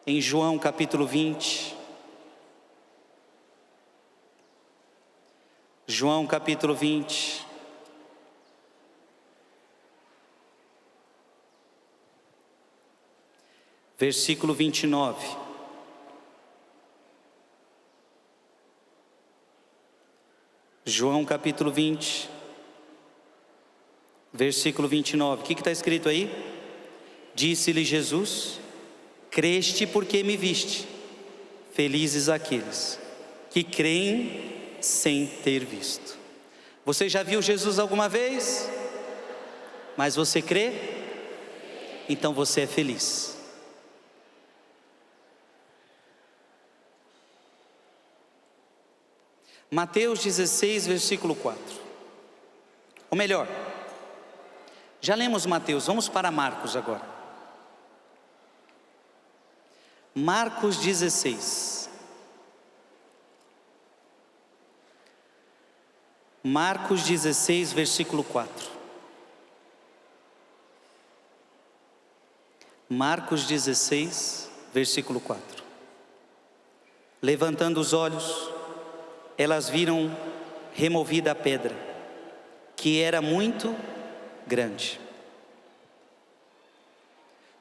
em João capítulo 20. João capítulo 20. Versículo 29. João capítulo 20, versículo 29. O que está escrito aí? Disse-lhe Jesus: creste porque me viste, felizes aqueles que creem sem ter visto. Você já viu Jesus alguma vez? Mas você crê? Então você é feliz. Mateus 16, versículo 4. Ou melhor, já lemos Mateus, vamos para Marcos agora. Marcos 16. Marcos 16, versículo 4. Marcos 16, versículo 4. Levantando os olhos, elas viram removida a pedra, que era muito grande.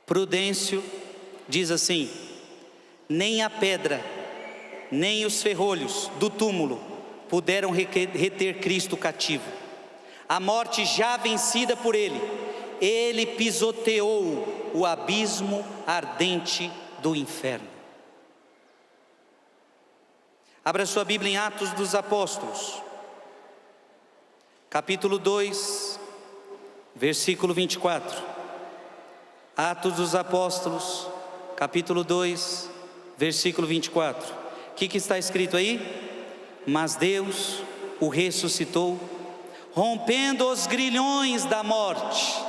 Prudêncio diz assim: nem a pedra, nem os ferrolhos do túmulo puderam reter Cristo cativo. A morte já vencida por ele, ele pisoteou o abismo ardente do inferno. Abra sua Bíblia em Atos dos Apóstolos, capítulo 2, versículo 24. Atos dos Apóstolos, capítulo 2, versículo 24. O que está escrito aí? Mas Deus o ressuscitou, rompendo os grilhões da morte,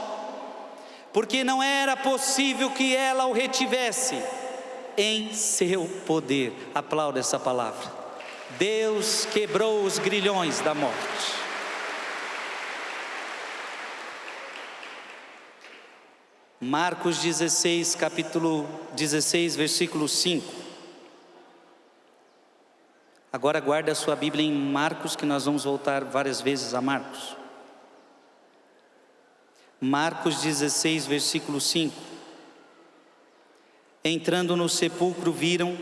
porque não era possível que ela o retivesse em seu poder. Aplauda essa palavra. Deus quebrou os grilhões da morte. Marcos 16, capítulo 16, versículo 5. Agora guarda a sua Bíblia em Marcos, que nós vamos voltar várias vezes a Marcos. Marcos 16, versículo 5. Entrando no sepulcro, viram,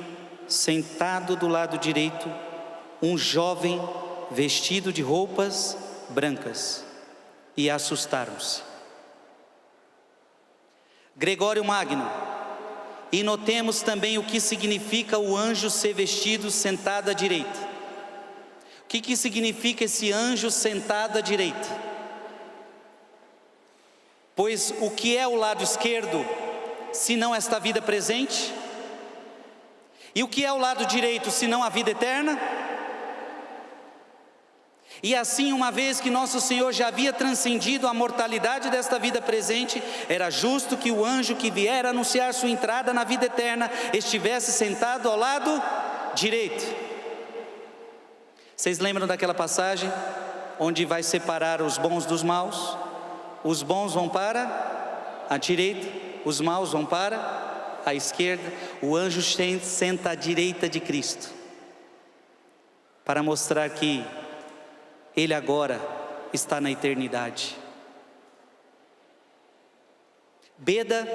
sentado do lado direito, um jovem vestido de roupas brancas, e assustaram-se. Gregório Magno. E notemos também o que significa o anjo ser vestido sentado à direita. O que significa esse anjo sentado à direita? Pois o que é o lado esquerdo, se não esta vida presente? E o que é o lado direito, se não a vida eterna? E assim, uma vez que nosso Senhor já havia transcendido a mortalidade desta vida presente, era justo que o anjo que viera anunciar sua entrada na vida eterna estivesse sentado ao lado direito. Vocês lembram daquela passagem onde vai separar os bons dos maus? Os bons vão para a direita, os maus vão para a esquerda. O anjo senta à direita de Cristo, para mostrar que Ele agora está na eternidade. Beda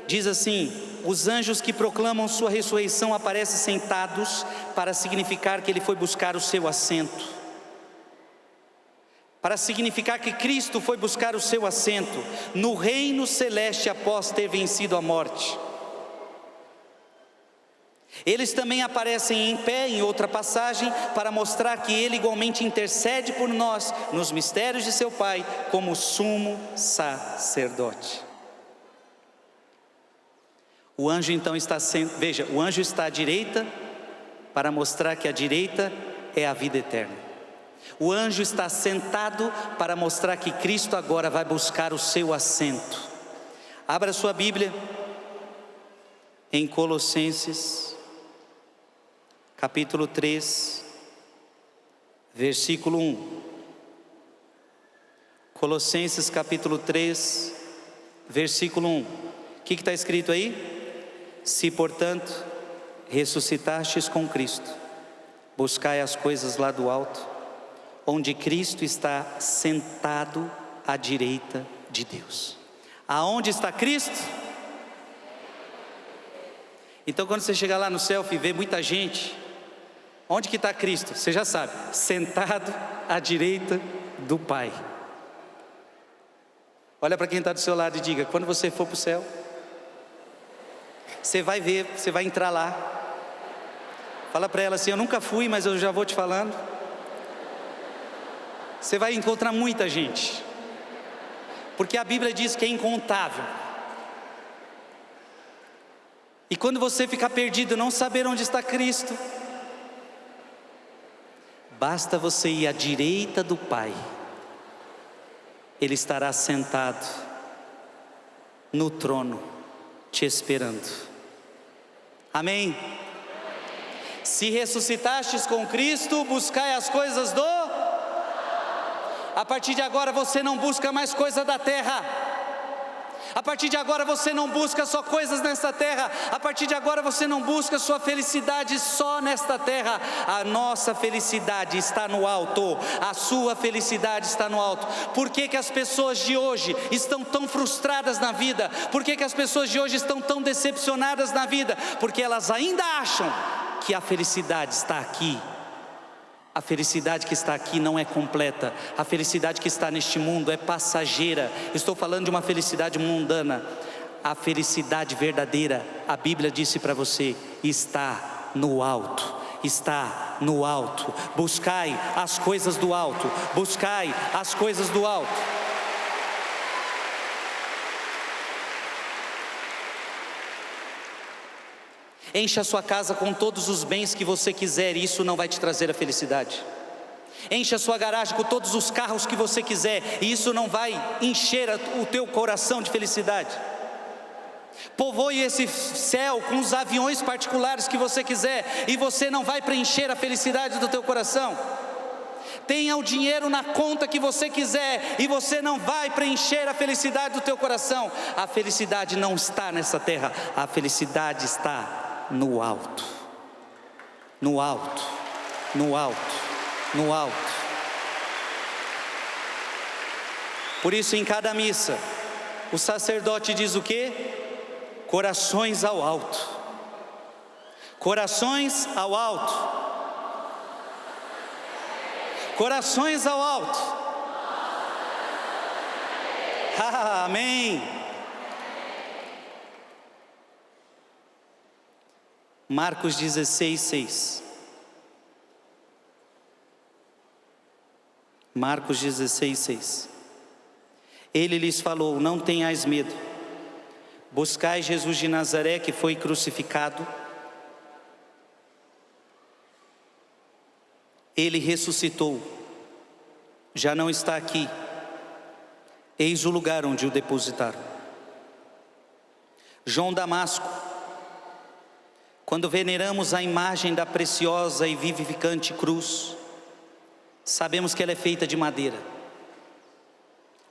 diz assim: os anjos que proclamam sua ressurreição aparecem sentados para significar que Ele foi buscar o seu assento, para significar que Cristo foi buscar o seu assento no reino celeste após ter vencido a morte. Eles também aparecem em pé em outra passagem para mostrar que Ele igualmente intercede por nós nos mistérios de seu Pai como sumo sacerdote. O anjo então está veja, o anjo está à direita para mostrar que a direita é a vida eterna. O anjo está sentado para mostrar que Cristo agora vai buscar o seu assento. Abra sua Bíblia em Colossenses capítulo 3, versículo 1. Colossenses capítulo 3, versículo 1. O que está escrito aí? Se portanto ressuscitastes com Cristo, buscai as coisas lá do alto, onde Cristo está sentado à direita de Deus. Aonde está Cristo? Então quando você chegar lá no céu e ver muita gente, onde que está Cristo? Você já sabe, sentado à direita do Pai. Olha para quem está do seu lado e diga: quando você for para o céu, você vai ver, você vai entrar lá. Fala para ela assim: eu nunca fui, mas eu já vou te falando. Você vai encontrar muita gente, porque a Bíblia diz que é incontável. E quando você ficar perdido, não saber onde está Cristo, basta você ir à direita do Pai, Ele estará sentado no trono, te esperando. Amém? Se ressuscitastes com Cristo, buscai as coisas do... A partir de agora você não busca mais coisa da terra. A partir de agora você não busca só coisas nesta terra. A partir de agora você não busca sua felicidade só nesta terra. A nossa felicidade está no alto. A sua felicidade está no alto. Por que que as pessoas de hoje estão tão frustradas na vida? Por que que as pessoas de hoje estão tão decepcionadas na vida? Porque elas ainda acham que a felicidade está aqui. A felicidade que está aqui não é completa. A felicidade que está neste mundo é passageira. Estou falando de uma felicidade mundana. A felicidade verdadeira, a Bíblia disse para você, está no alto. Está no alto. Buscai as coisas do alto. Buscai as coisas do alto. Encha a sua casa com todos os bens que você quiser, e isso não vai te trazer a felicidade. Encha a sua garagem com todos os carros que você quiser, e isso não vai encher o teu coração de felicidade. Povoe esse céu com os aviões particulares que você quiser, e você não vai preencher a felicidade do teu coração. tenha o dinheiro na conta que você quiser, e você não vai preencher a felicidade do teu coração. A felicidade não está nessa terra, a felicidade está no alto, no alto, no alto, no alto. Por isso, em cada missa, o sacerdote diz o quê? Corações ao alto. Corações ao alto. Corações ao alto. Amém. Marcos 16:6. Marcos 16:6. Ele lhes falou: não tenhais medo. Buscai Jesus de Nazaré, que foi crucificado. Ele ressuscitou, já não está aqui. Eis o lugar onde o depositaram. João Damasco. Quando veneramos a imagem da preciosa e vivificante cruz, sabemos que ela é feita de madeira.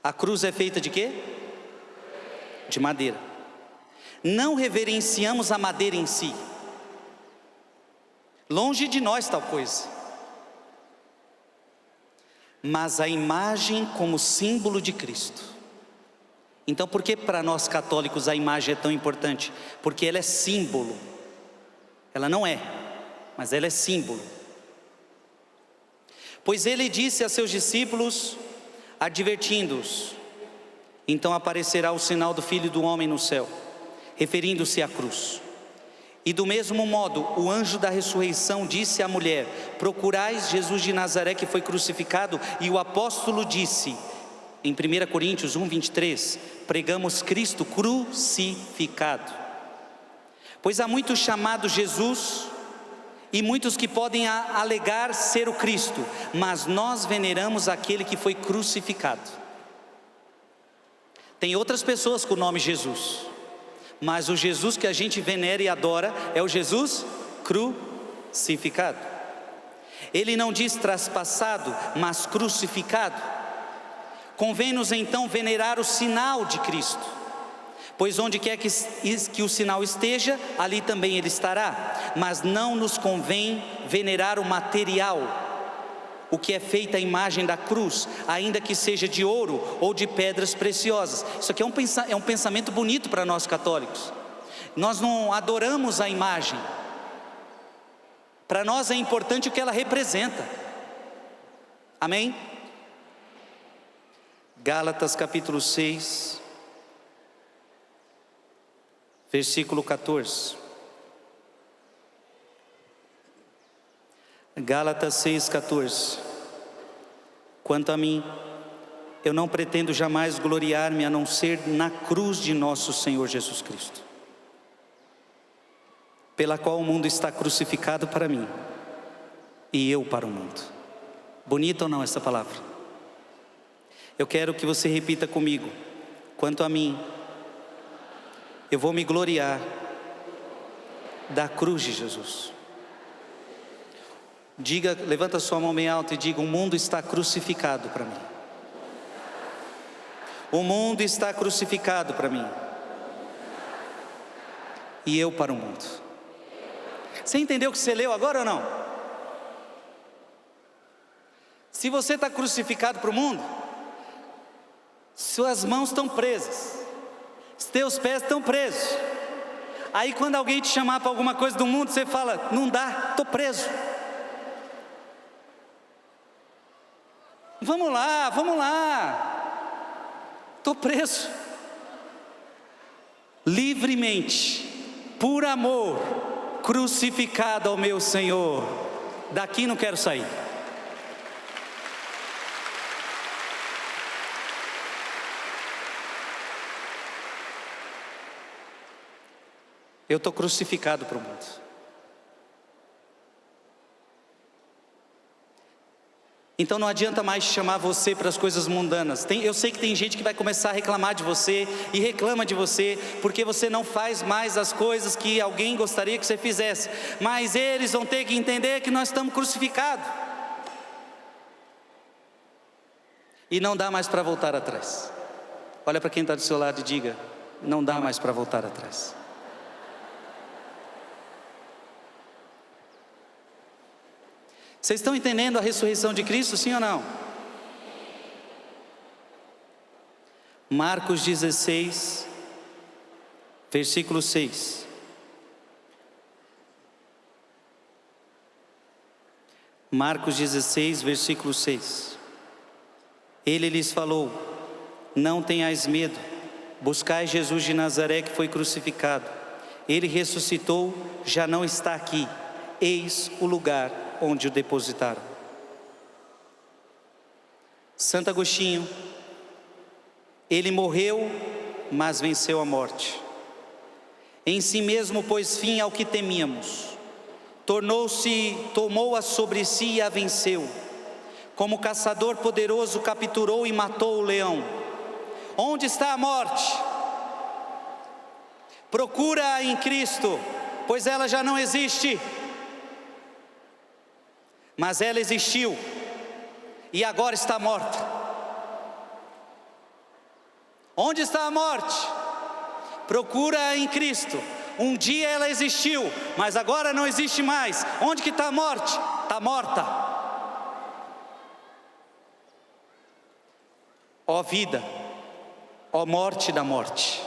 A cruz é feita de quê? De madeira. Não reverenciamos a madeira em si. Longe de nós tal coisa. Mas a imagem como símbolo de Cristo. Então, por que para nós católicos a imagem é tão importante? Porque ela é símbolo. Ela não é, mas ela é símbolo. Pois ele disse a seus discípulos, advertindo-os: então aparecerá o sinal do Filho do Homem no céu, referindo-se à cruz. E do mesmo modo, o anjo da ressurreição disse à mulher: procurais Jesus de Nazaré, que foi crucificado. E o apóstolo disse, em 1 Coríntios 1:23, pregamos Cristo crucificado. Pois há muitos chamados Jesus, e muitos que podem alegar ser o Cristo, mas nós veneramos aquele que foi crucificado. Tem outras pessoas com o nome Jesus, mas o Jesus que a gente venera e adora é o Jesus crucificado. Ele não diz traspassado, mas crucificado. Convém-nos então venerar o sinal de Cristo, pois onde quer que o sinal esteja, ali também ele estará. Mas não nos convém venerar o material, o que é feita a imagem da cruz, ainda que seja de ouro ou de pedras preciosas. Isso aqui é um pensamento bonito para nós católicos. Nós não adoramos a imagem. Para nós é importante o que ela representa. Amém? Gálatas capítulo 6, versículo 14. Gálatas 6:14. Quanto a mim, eu não pretendo jamais gloriar-me a não ser na cruz de nosso Senhor Jesus Cristo, pela qual o mundo está crucificado para mim e eu para o mundo. Bonita ou não essa palavra? Eu quero que você repita comigo: quanto a mim, eu vou me gloriar da cruz de Jesus. Diga, levanta sua mão bem alta e diga: o mundo está crucificado para mim. O mundo está crucificado para mim e eu para o mundo. Você entendeu o que você leu agora ou não? Se você está crucificado para o mundo, suas mãos estão presas, os teus pés estão presos. Aí quando alguém te chamar para alguma coisa do mundo, você fala: não dá, estou preso. Vamos lá, estou preso. Livremente, por amor, crucificado ao meu Senhor. Daqui não quero sair. Eu estou crucificado para o mundo. Então não adianta mais chamar você para as coisas mundanas. Eu sei que tem gente que vai começar a reclamar de você, e reclama de você, porque você não faz mais as coisas que alguém gostaria que você fizesse. Mas eles vão ter que entender que nós estamos crucificados. E não dá mais para voltar atrás. Olha para quem está do seu lado e diga: não dá mais para voltar atrás. Vocês estão entendendo a ressurreição de Cristo, sim ou não? Marcos 16, versículo 6. Marcos 16, versículo 6. Ele lhes falou: não tenhais medo, buscai Jesus de Nazaré que foi crucificado. Ele ressuscitou, já não está aqui, eis o lugar onde o depositaram. Santo Agostinho, ele morreu, mas venceu a morte. Em si mesmo pôs fim ao que temíamos. Tomou-a sobre si e a venceu. Como caçador poderoso capturou e matou o leão. Onde está a morte? Procura-a em Cristo, pois ela já não existe. Mas ela existiu e agora está morta. Onde está a morte? Procura-a em Cristo. Um dia ela existiu, mas agora não existe mais. Onde que está a morte? Está morta. Ó vida, ó morte da morte.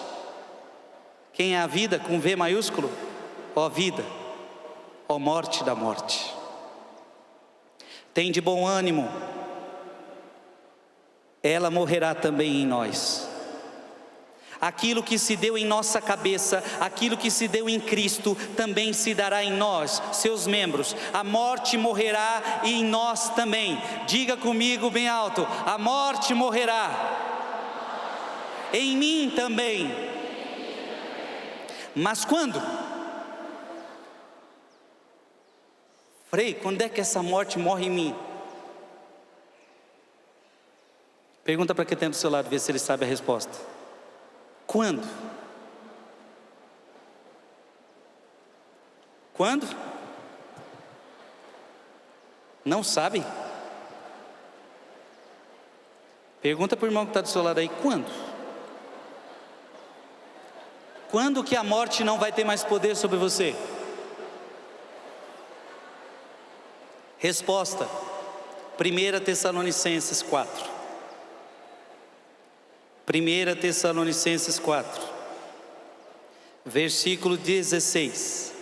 Quem é a vida com V maiúsculo? Ó vida, ó morte da morte. Tem de bom ânimo, ela morrerá também em nós. Aquilo que se deu em nossa cabeça, aquilo que se deu em Cristo, também se dará em nós, seus membros. A morte morrerá e em nós também. Diga comigo bem alto: a morte morrerá, em mim também. Mas quando? Frei, quando é que essa morte morre em mim? Pergunta para quem tem do seu lado, vê se ele sabe a resposta. Quando? Quando? Não sabe? Pergunta para o irmão que está do seu lado aí, quando? Quando que a morte não vai ter mais poder sobre você? Resposta: 1 Tessalonicenses 4. 1 Tessalonicenses 4, versículo 16.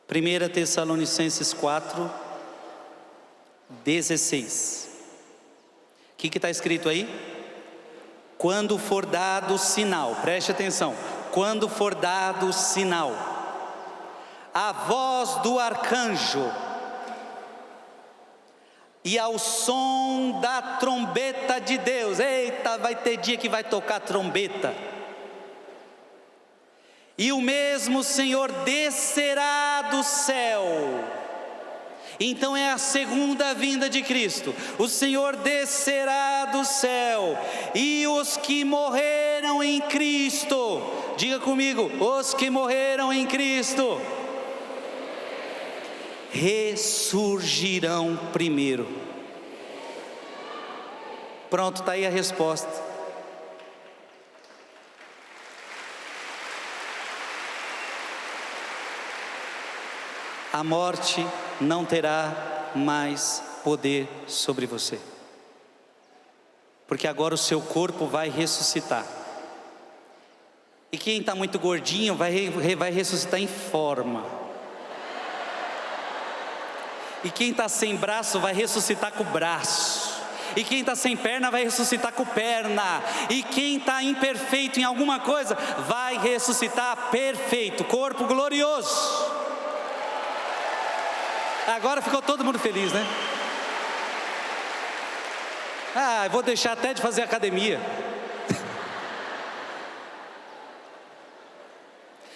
1 Tessalonicenses 4, 16. O que está escrito aí? Quando for dado sinal, preste atenção. Quando for dado sinal, a voz do arcanjo, e ao som da trombeta de Deus. Eita, vai ter dia que vai tocar trombeta. E o mesmo Senhor descerá do céu. Então é a segunda vinda de Cristo. O Senhor descerá do céu, e os que morreram em Cristo, diga comigo, os que morreram em Cristo, ressurgirão primeiro. Pronto, está aí a resposta. A morte não terá mais poder sobre você, porque agora o seu corpo vai ressuscitar. E quem está muito gordinho vai ressuscitar em forma. E quem está sem braço vai ressuscitar com o braço. E quem está sem perna vai ressuscitar com perna. E quem está imperfeito em alguma coisa vai ressuscitar perfeito, corpo glorioso. Agora ficou todo mundo feliz, né? Eu vou deixar até de fazer academia.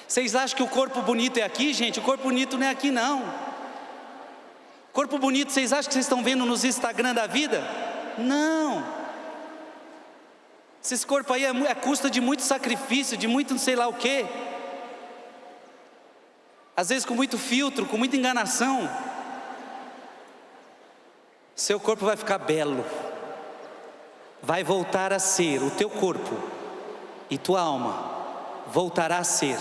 Vocês acham que o corpo bonito é aqui, gente? O corpo bonito não é aqui, não. Corpo bonito, vocês acham que vocês estão vendo nos Instagram da vida? Não. Esse corpo aí é custa de muito sacrifício, de muito não sei lá o quê. Às vezes com muito filtro, com muita enganação. Seu corpo vai ficar belo, vai voltar a ser, o teu corpo e tua alma voltará a ser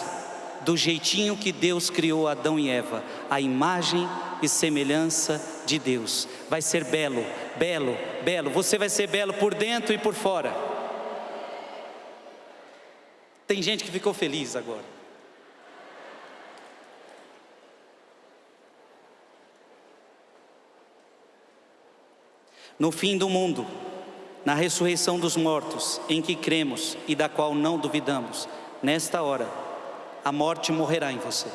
do jeitinho que Deus criou Adão e Eva, a imagem e semelhança de Deus. Vai ser belo, belo, belo. Você vai ser belo por dentro e por fora. Tem gente que ficou feliz agora. No fim do mundo, na ressurreição dos mortos, em que cremos e da qual não duvidamos, nesta hora, a morte morrerá em você.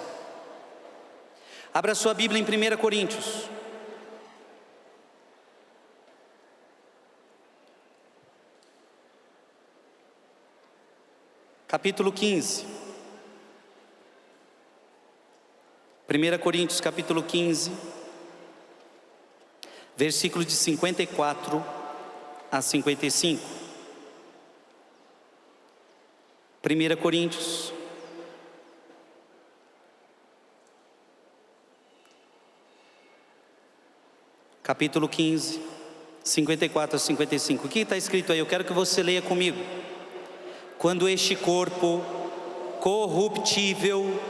Abra sua Bíblia em 1 Coríntios. Capítulo 15. 1 Coríntios capítulo 15, versículo de 54 a 55. 1 Coríntios capítulo 15, 54 a 55. O que está escrito aí? Eu quero que você leia comigo. Quando este corpo corruptível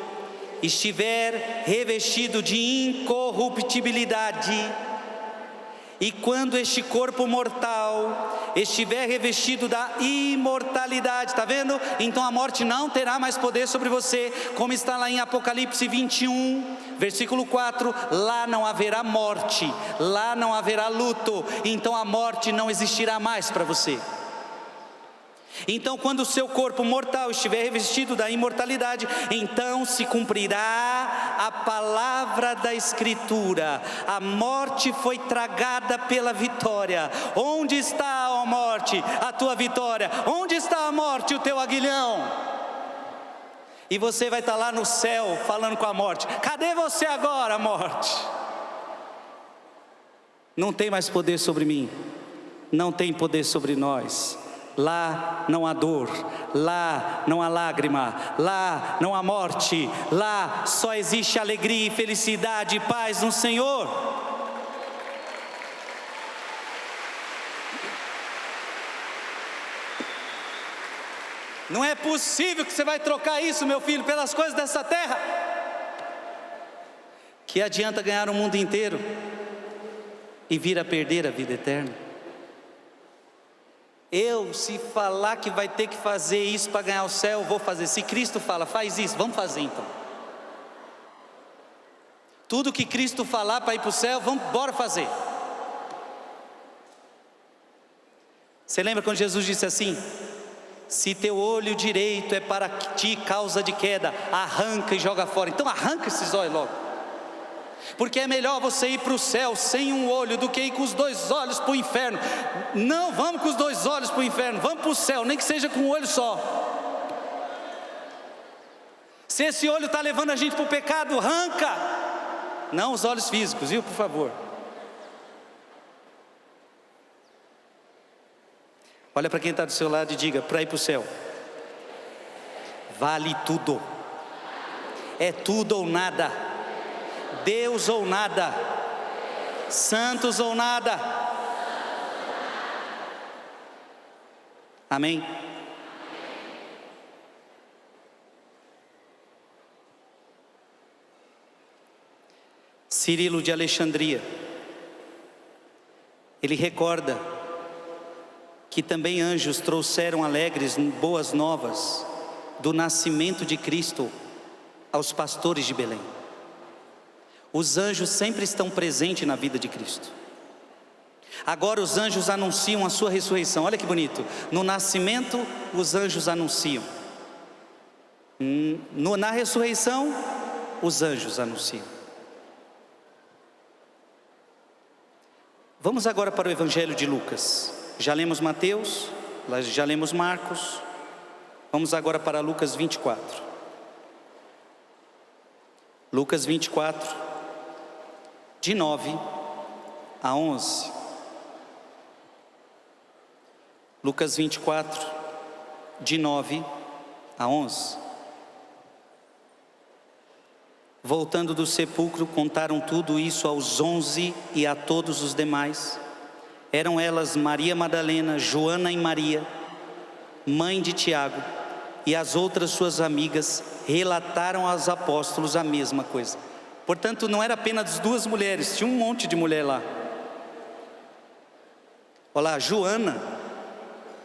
estiver revestido de incorruptibilidade, e quando este corpo mortal estiver revestido da imortalidade, está vendo? Então a morte não terá mais poder sobre você, como está lá em Apocalipse 21, versículo 4, lá não haverá morte, lá não haverá luto, então a morte não existirá mais para você. Então quando o seu corpo mortal estiver revestido da imortalidade, então se cumprirá a palavra da Escritura: a morte foi tragada pela vitória. Onde está, ó morte, a tua vitória? Onde está a morte, o teu aguilhão? E você vai estar lá no céu falando com a morte: cadê você agora, morte? Não tem mais poder sobre mim, não tem poder sobre nós. Lá não há dor, lá não há lágrima, lá não há morte, lá só existe alegria e felicidade e paz no Senhor. Não é possível que você vai trocar isso, meu filho, pelas coisas dessa terra. Que adianta ganhar o mundo inteiro e vir a perder a vida eterna? Se falar que vai ter que fazer isso para ganhar o céu, eu vou fazer. Se Cristo fala, faz isso, vamos fazer então. Tudo que Cristo falar para ir para o céu, bora fazer. Você lembra quando Jesus disse assim: se teu olho direito é para ti causa de queda, arranca e joga fora. Então arranca esses olhos logo. Porque é melhor você ir para o céu sem um olho do que ir com os dois olhos para o inferno. Não, vamos com os dois olhos para o inferno, vamos para o céu, nem que seja com um olho só. Se esse olho está levando a gente para o pecado, arranca. Não os olhos físicos, viu, por favor. Olha para quem está do seu lado e diga: para ir para o céu vale tudo. É tudo ou nada. Deus ou nada, santos ou nada. Amém? Cirilo de Alexandria, ele recorda que também anjos trouxeram alegres boas novas do nascimento de Cristo aos pastores de Belém. Os anjos sempre estão presentes na vida de Cristo. Agora os anjos anunciam a sua ressurreição. Olha que bonito. No nascimento, os anjos anunciam. Na ressurreição, os anjos anunciam. Vamos agora para o Evangelho de Lucas. Já lemos Mateus, já lemos Marcos. Vamos agora para Lucas 24. Lucas 24. De 9 a 11. Lucas 24, de 9 a 11. Voltando do sepulcro, contaram tudo isso aos 11 e a todos os demais. Eram elas Maria Madalena, Joana e Maria, mãe de Tiago, e as outras suas amigas relataram aos apóstolos a mesma coisa. Portanto, não era apenas 2 mulheres, tinha um monte de mulher lá. Olha lá, Joana,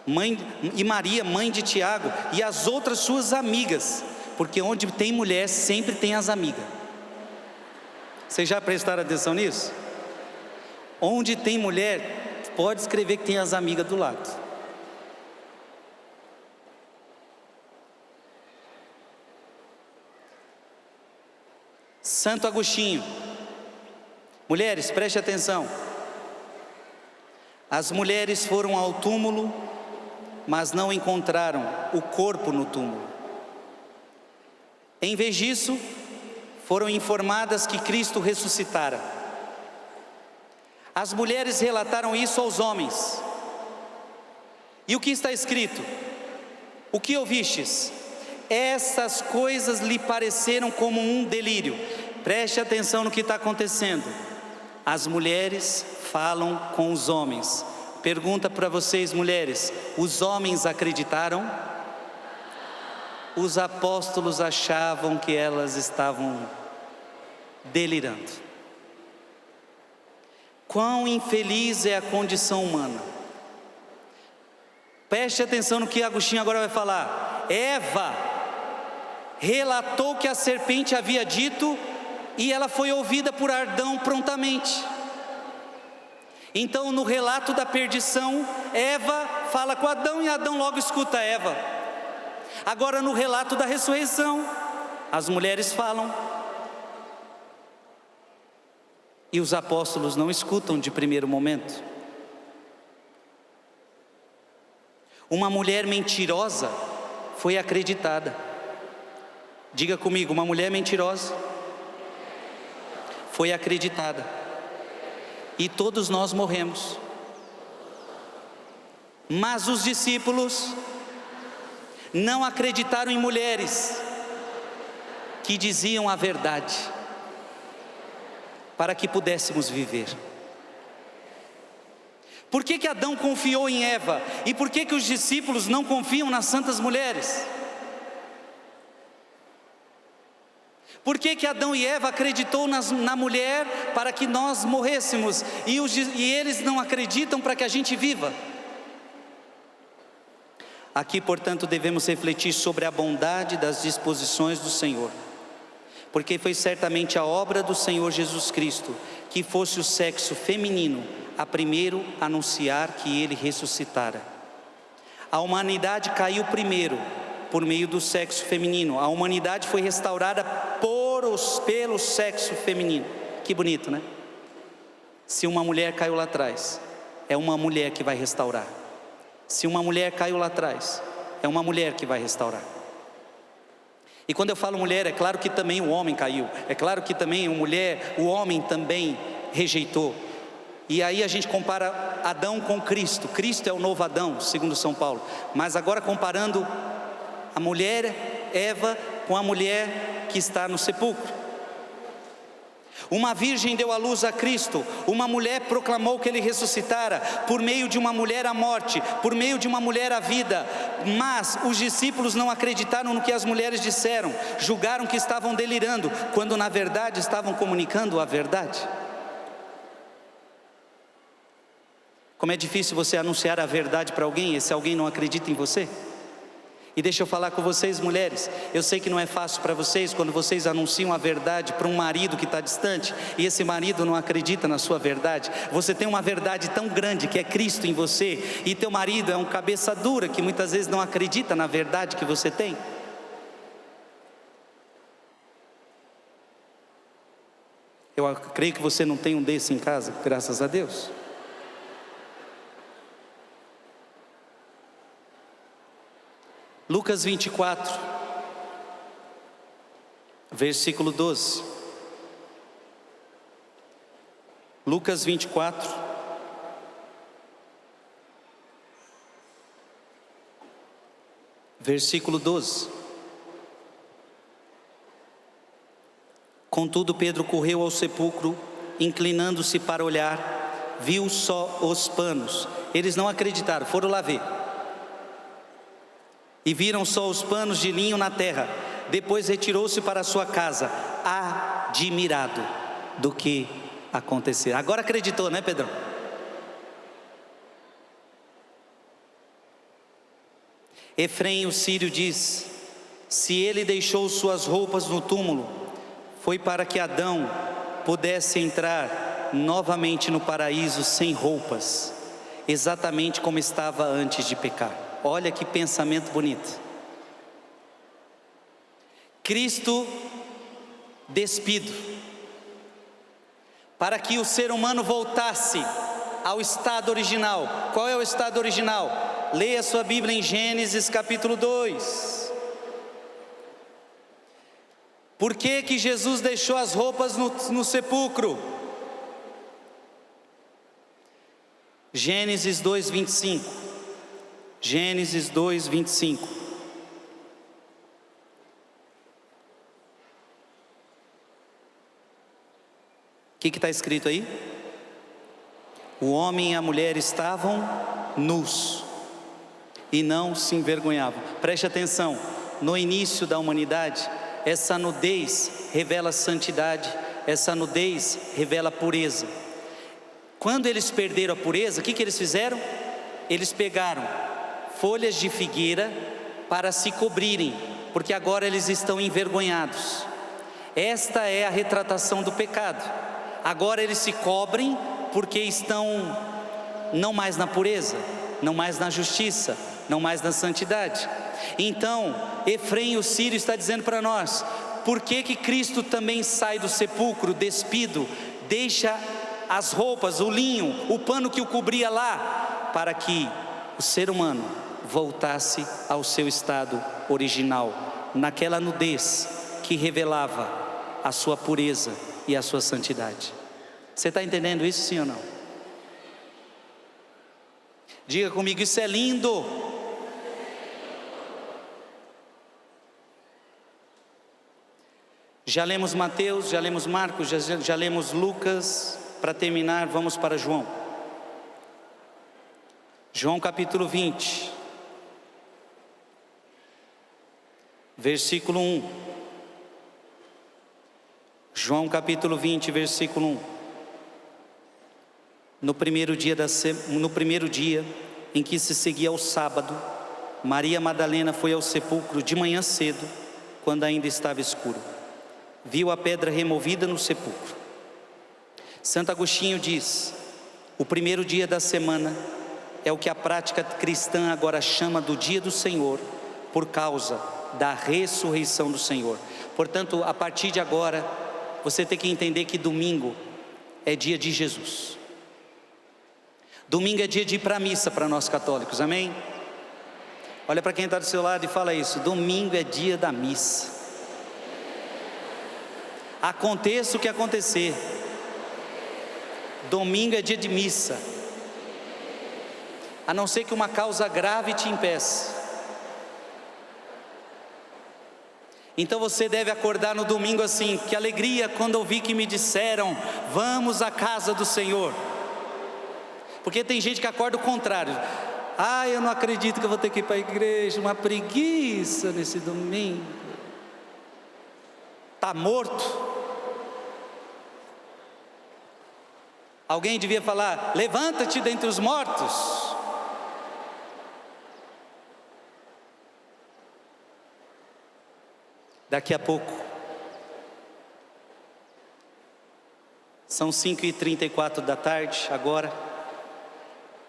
mãe, e Maria, mãe de Tiago, e as outras suas amigas, porque onde tem mulher sempre tem as amigas. Vocês já prestaram atenção nisso? Onde tem mulher, pode escrever que tem as amigas do lado. Santo Agostinho. Mulheres, preste atenção. As mulheres foram ao túmulo, mas não encontraram o corpo no túmulo. Em vez disso, foram informadas que Cristo ressuscitara. As mulheres relataram isso aos homens. E o que está escrito? O que ouvistes? Essas coisas lhe pareceram como um delírio. Preste atenção no que está acontecendo. As mulheres falam com os homens. Pergunta para vocês, mulheres: os homens acreditaram? Os apóstolos achavam que elas estavam delirando. Quão infeliz é a condição humana. Preste atenção no que Agostinho agora vai falar. Eva relatou que a serpente havia dito, e ela foi ouvida por Adão prontamente. Então, no relato da perdição, Eva fala com Adão e Adão logo escuta Eva. Agora, no relato da ressurreição, as mulheres falam e os apóstolos não escutam de primeiro momento. Uma mulher mentirosa foi acreditada. Diga comigo, uma mulher mentirosa foi acreditada. E todos nós morremos. Mas os discípulos não acreditaram em mulheres que diziam a verdade, para que pudéssemos viver. Por que Adão confiou em Eva? E por que os discípulos não confiam nas santas mulheres? Por que Adão e Eva acreditou na mulher para que nós morrêssemos, e eles não acreditam para que a gente viva? Aqui, portanto, devemos refletir sobre a bondade das disposições do Senhor, porque foi certamente a obra do Senhor Jesus Cristo que fosse o sexo feminino a primeiro anunciar que Ele ressuscitara. A humanidade caiu primeiro por meio do sexo feminino. A humanidade foi restaurada pelo sexo feminino. Que bonito, né? Se uma mulher caiu lá atrás, é uma mulher que vai restaurar. Se uma mulher caiu lá atrás, é uma mulher que vai restaurar. E quando eu falo mulher, é claro que também o homem caiu. É claro que também o homem também rejeitou. E aí a gente compara Adão com Cristo. Cristo é o novo Adão, segundo São Paulo. Mas agora comparando a mulher Eva com a mulher que está no sepulcro. Uma virgem deu à luz a Cristo, uma mulher proclamou que Ele ressuscitara, por meio de uma mulher a morte, por meio de uma mulher a vida. Mas os discípulos não acreditaram no que as mulheres disseram, julgaram que estavam delirando, quando na verdade estavam comunicando a verdade. Como é difícil você anunciar a verdade para alguém, e se alguém não acredita em você? E deixa eu falar com vocês, mulheres, eu sei que não é fácil para vocês quando vocês anunciam a verdade para um marido que está distante, e esse marido não acredita na sua verdade. Você tem uma verdade tão grande que é Cristo em você, e teu marido é um cabeça dura que muitas vezes não acredita na verdade que você tem. Eu creio que você não tem um desse em casa, graças a Deus. Lucas 24, versículo 12. Lucas 24, versículo 12. Contudo, Pedro correu ao sepulcro, inclinando-se para olhar, viu só os panos. Eles não acreditaram, foram lá ver. E viram só os panos de linho na terra. Depois retirou-se para a sua casa, admirado do que aconteceu. Agora acreditou, né, Pedrão? Efrém, o sírio, diz: se ele deixou suas roupas no túmulo, foi para que Adão pudesse entrar novamente no paraíso sem roupas, exatamente como estava antes de pecar. Olha que pensamento bonito. Cristo despido, para que o ser humano voltasse ao estado original. Qual é o estado original? Leia sua Bíblia em Gênesis capítulo 2. Por que que Jesus deixou as roupas no sepulcro? Gênesis 2:25. Gênesis 2:25. O que está escrito aí? O homem e a mulher estavam nus e não se envergonhavam. Preste atenção, no início da humanidade, essa nudez revela santidade, essa nudez revela pureza. Quando eles perderam a pureza, o que eles fizeram? Eles pegaram folhas de figueira para se cobrirem, porque agora eles estão envergonhados. Esta é a retratação do pecado. Agora eles se cobrem porque estão não mais na pureza, não mais na justiça, não mais na santidade. Então, Efrém, o sírio, está dizendo para nós: por que que Cristo também sai do sepulcro despido, deixa as roupas, o linho, o pano que o cobria lá, para que o ser humano voltasse ao seu estado original, naquela nudez que revelava a sua pureza e a sua santidade. Você está entendendo isso, sim ou não? Diga comigo, isso é lindo. Já lemos Mateus, já lemos Marcos, já lemos Lucas. Para terminar, vamos para João. João capítulo 20, versículo 1. João capítulo 20, versículo 1. No primeiro dia em que se seguia ao sábado, Maria Madalena foi ao sepulcro de manhã cedo, quando ainda estava escuro. Viu a pedra removida no sepulcro. Santo Agostinho diz: o primeiro dia da semana é o que a prática cristã agora chama do dia do Senhor, por causa da ressurreição do Senhor. Portanto, a partir de agora, você tem que entender que domingo é dia de Jesus. Domingo é dia de ir para a missa para nós católicos, amém? Olha para quem está do seu lado e fala isso: domingo é dia da missa. Aconteça o que acontecer, domingo é dia de missa, a não ser que uma causa grave te impeça. Então você deve acordar no domingo assim: que alegria quando ouvi que me disseram, vamos à casa do Senhor. Porque tem gente que acorda o contrário: eu não acredito que eu vou ter que ir para a igreja, uma preguiça nesse domingo. Está morto. Alguém devia falar: levanta-te dentre os mortos. Daqui a pouco, são 5h34 da tarde agora.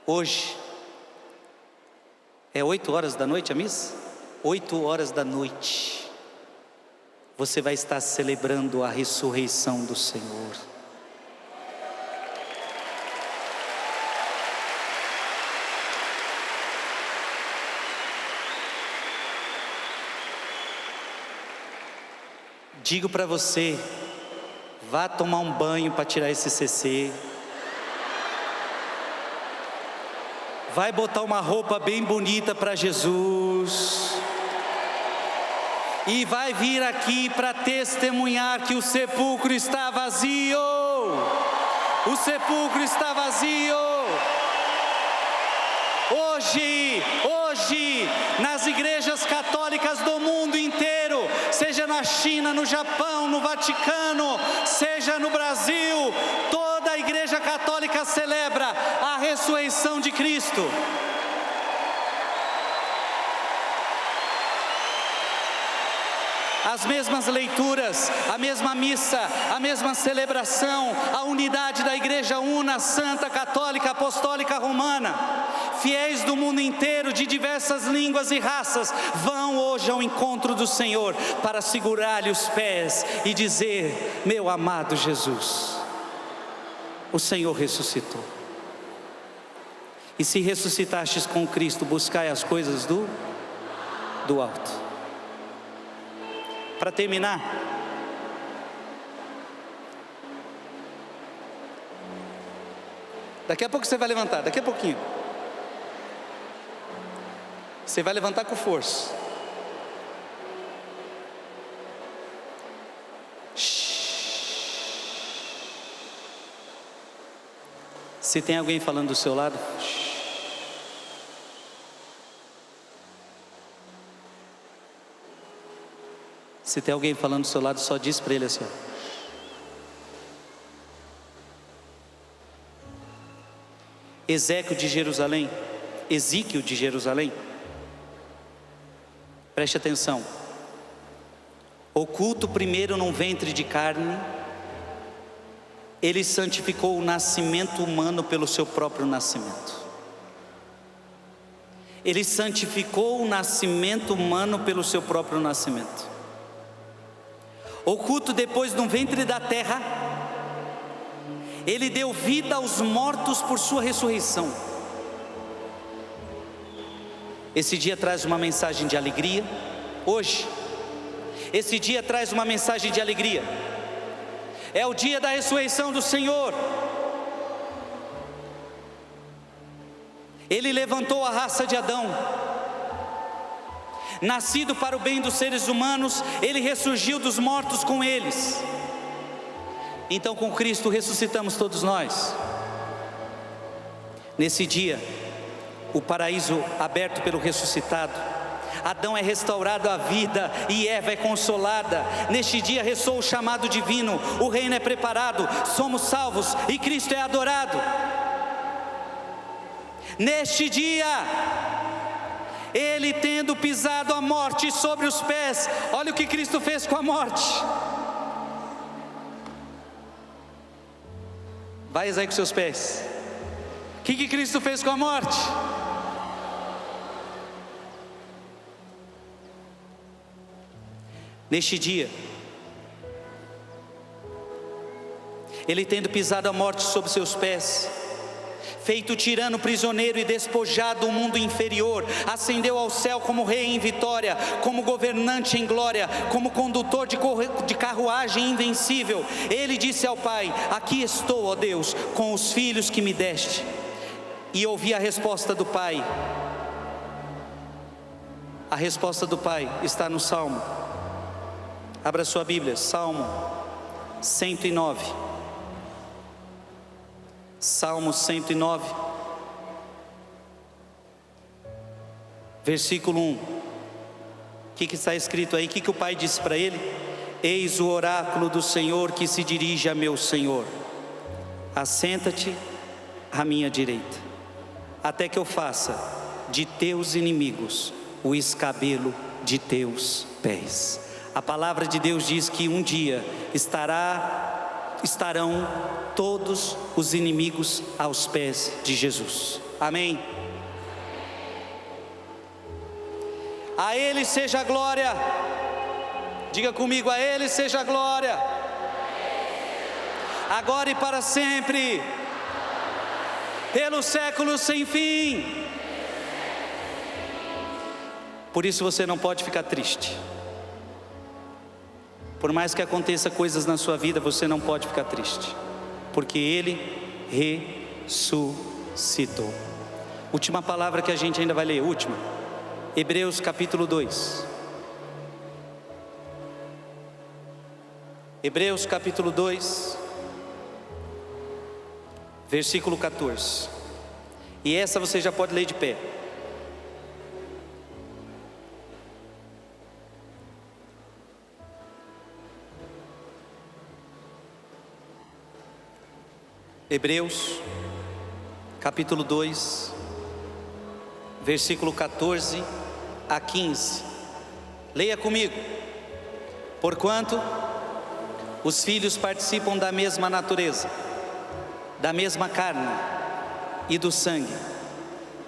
Hoje, é 8 horas da noite a missa? 8 horas da noite, você vai estar celebrando a ressurreição do Senhor. Digo para você: vá tomar um banho para tirar esse CC. Vai botar uma roupa bem bonita para Jesus. E vai vir aqui para testemunhar que o sepulcro está vazio. O sepulcro está vazio. Hoje, nas igrejas católicas do mundo inteiro, seja na China, no Japão, no Vaticano, seja no Brasil, toda a igreja católica celebra a ressurreição de Cristo. As mesmas leituras, a mesma missa, a mesma celebração, a unidade da Igreja Una, Santa, Católica, Apostólica, Romana. Fiéis do mundo inteiro, de diversas línguas e raças, vão hoje ao encontro do Senhor para segurar-lhe os pés e dizer: meu amado Jesus, o Senhor ressuscitou. E se ressuscitastes com Cristo, buscai as coisas do alto. Para terminar, daqui a pouco você vai levantar, daqui a pouquinho. Você vai levantar com força. Se tem alguém falando do seu lado, se tem alguém falando do seu lado, só diz para ele assim, ó. Ezequiel de Jerusalém, preste atenção. Oculto primeiro num ventre de carne, ele santificou o nascimento humano pelo seu próprio nascimento. Ele santificou o nascimento humano pelo seu próprio nascimento. Oculto depois no ventre da terra, ele deu vida aos mortos por sua ressurreição. Esse dia traz uma mensagem de alegria. Hoje, esse dia traz uma mensagem de alegria. É o dia da ressurreição do Senhor. Ele levantou a raça de Adão. Nascido para o bem dos seres humanos, ele ressurgiu dos mortos com eles. Então com Cristo ressuscitamos todos nós. Nesse dia, o paraíso aberto pelo ressuscitado, Adão é restaurado à vida e Eva é consolada. Neste dia ressoa o chamado divino, o reino é preparado, somos salvos e Cristo é adorado. Neste dia, ele tendo pisado a morte sobre os pés, olha o que Cristo fez com a morte. Vai aí com seus pés. O que Cristo fez com a morte? Neste dia, ele tendo pisado a morte sobre seus pés, feito tirano, prisioneiro e despojado do mundo inferior, ascendeu ao céu como rei em vitória, como governante em glória, como condutor de carruagem invencível. Ele disse ao Pai: aqui estou, ó Deus, com os filhos que me deste. E ouvi a resposta do Pai. A resposta do Pai está no Salmo. Abra sua Bíblia, Salmo 109. Salmo 109, versículo 1. O que está escrito aí? O que o pai disse para ele? Eis o oráculo do Senhor que se dirige a meu Senhor: assenta-te à minha direita, até que eu faça de teus inimigos o escabelo de teus pés. A palavra de Deus diz que um dia estarão todos os inimigos aos pés de Jesus. Amém? A Ele seja a glória. Diga comigo: a Ele seja a glória, agora e para sempre, pelos séculos sem fim. Por isso você não pode ficar triste. Por mais que aconteça coisas na sua vida, você não pode ficar triste, porque Ele ressuscitou. Última palavra que a gente ainda vai ler, última. Hebreus capítulo 2. Hebreus capítulo 2. versículo 14. E essa você já pode ler de pé. Hebreus, capítulo 2, versículo 14 a 15. Leia comigo. Porquanto os filhos participam da mesma natureza, da mesma carne e do sangue,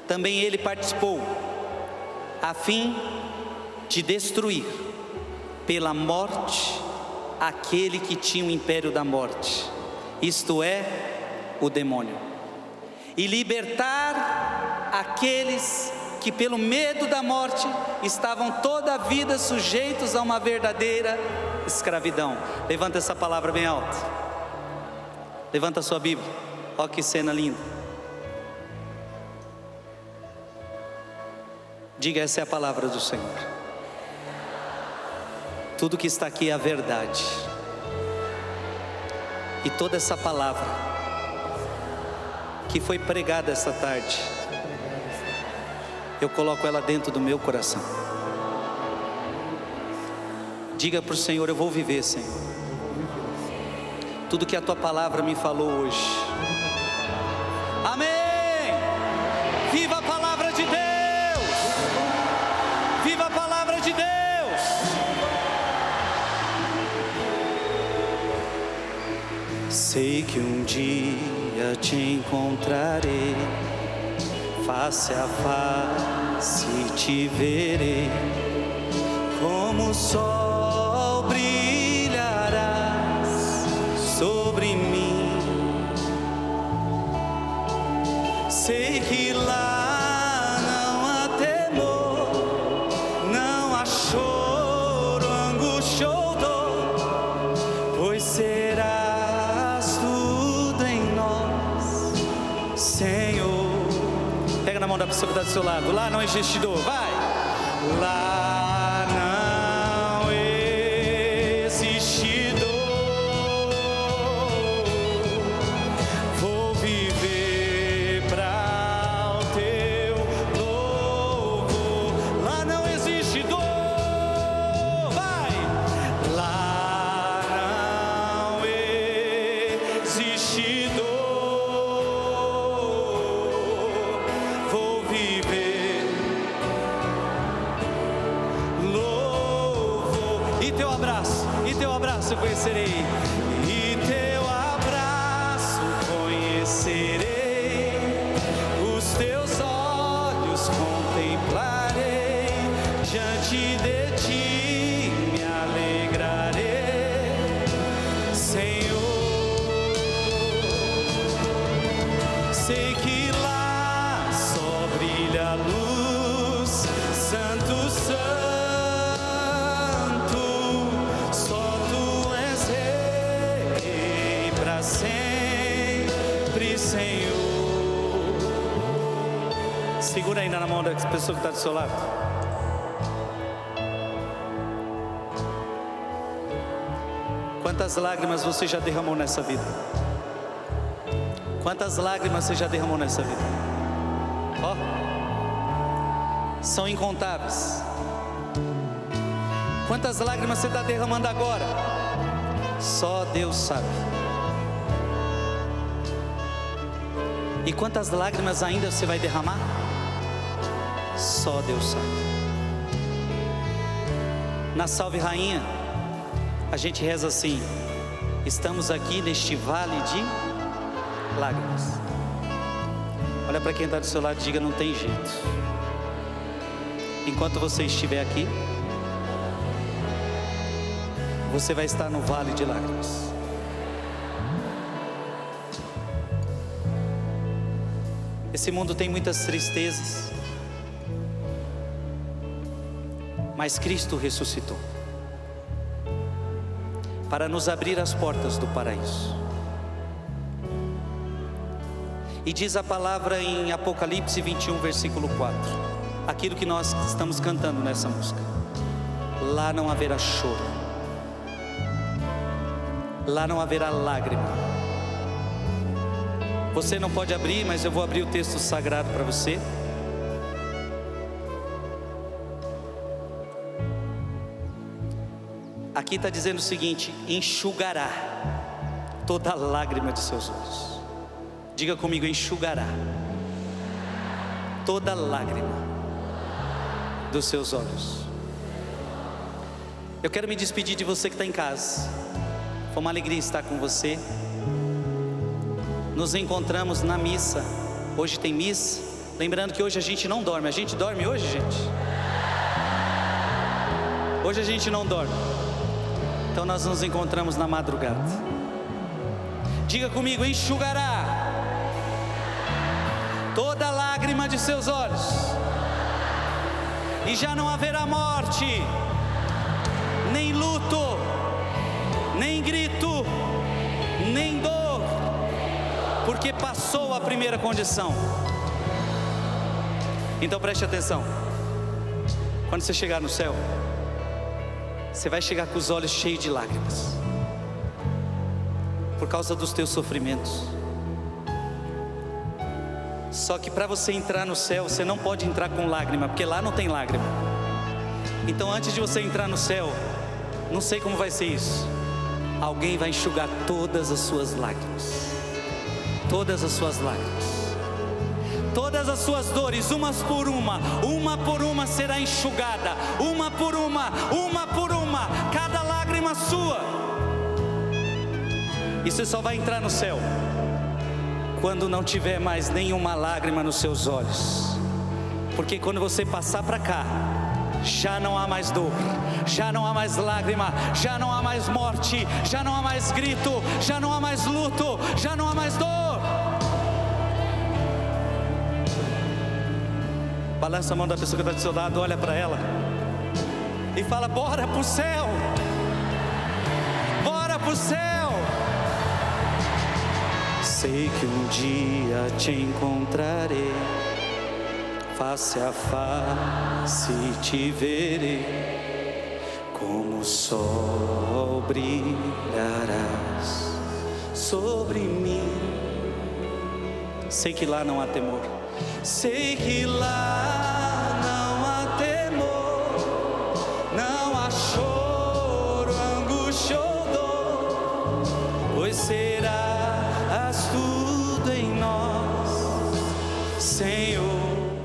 também ele participou, a fim de destruir pela morte aquele que tinha o império da morte, isto é, o demônio, e libertar aqueles que pelo medo da morte estavam toda a vida sujeitos a uma verdadeira escravidão. Levanta essa palavra bem alta. Levanta a sua Bíblia. Olha que cena linda. Diga: essa é a palavra do Senhor. Tudo que está aqui é a verdade. E toda essa palavra que foi pregada essa tarde, eu coloco ela dentro do meu coração. Diga para o Senhor: eu vou viver, Senhor, tudo que a tua palavra me falou hoje. Amém. Viva a palavra de Deus. Viva a palavra de Deus. Sei que um dia te encontrarei, face a face te verei, como o sol brilharás sobre mim. Sei que lá não há temor, não há choro, angústia ou dor, pois serás tudo em nós, Senhor. Pega na mão da pessoa que está do seu lado. Lá não existe dor. Vai. Lá não existe dor. Vou viver para o teu louvor. Lá não existe dor. Vai. Lá não existe dor. Eu conhecerei, e teu abraço conhecerei, os teus olhos contemplarei, diante de ti me alegrarei, Senhor. Sei que lá só brilha a luz, Santo, Santo. Sempre, Senhor. Segura ainda na mão da pessoa que está do seu lado. Quantas lágrimas você já derramou nessa vida? Quantas lágrimas você já derramou nessa vida? Ó, são incontáveis. Quantas lágrimas você está derramando agora? Só Deus sabe. E quantas lágrimas ainda você vai derramar? Só Deus sabe. Na Salve Rainha, a gente reza assim: estamos aqui neste vale de lágrimas. Olha para quem está do seu lado e diga: não tem jeito. Enquanto você estiver aqui, você vai estar no vale de lágrimas. Esse mundo tem muitas tristezas, mas Cristo ressuscitou para nos abrir as portas do paraíso. E diz a palavra em Apocalipse 21, versículo 4, aquilo que nós estamos cantando nessa música: lá não haverá choro, lá não haverá lágrima, Você não pode abrir, mas eu vou abrir o texto sagrado para você. Aqui está dizendo o seguinte: enxugará toda lágrima de seus olhos. Diga comigo: enxugará toda lágrima dos seus olhos. Eu quero me despedir de você que está em casa. Foi uma alegria estar com você. Nos encontramos na missa. Hoje tem missa. Lembrando que hoje a gente não dorme. A gente dorme hoje, gente? Hoje a gente não dorme. Então nós nos encontramos na madrugada. Diga comigo: enxugará toda lágrima de seus olhos, e já não haverá morte, nem luto, nem grito, nem dor, porque passou a primeira condição. Então preste atenção. Quando você chegar no céu, você vai chegar com os olhos cheios de lágrimas, por causa dos teus sofrimentos. Só que para você entrar no céu, você não pode entrar com lágrima, porque lá não tem lágrima. Então antes de você entrar no céu, não sei como vai ser isso, alguém vai enxugar todas as suas lágrimas. Todas as suas lágrimas. Todas as suas dores, uma por uma será enxugada. Uma por uma, cada lágrima sua. E você só vai entrar no céu quando não tiver mais nenhuma lágrima nos seus olhos. Porque quando você passar para cá, já não há mais dor, já não há mais lágrima, já não há mais morte, já não há mais grito, já não há mais luto, já não há mais dor. Balança a mão da pessoa que está do seu lado, olha para ela e fala: bora para o céu, bora para o céu. Sei que um dia te encontrarei, face a face te verei, como o sol brilharás sobre mim. Sei que lá não há temor, sei que lá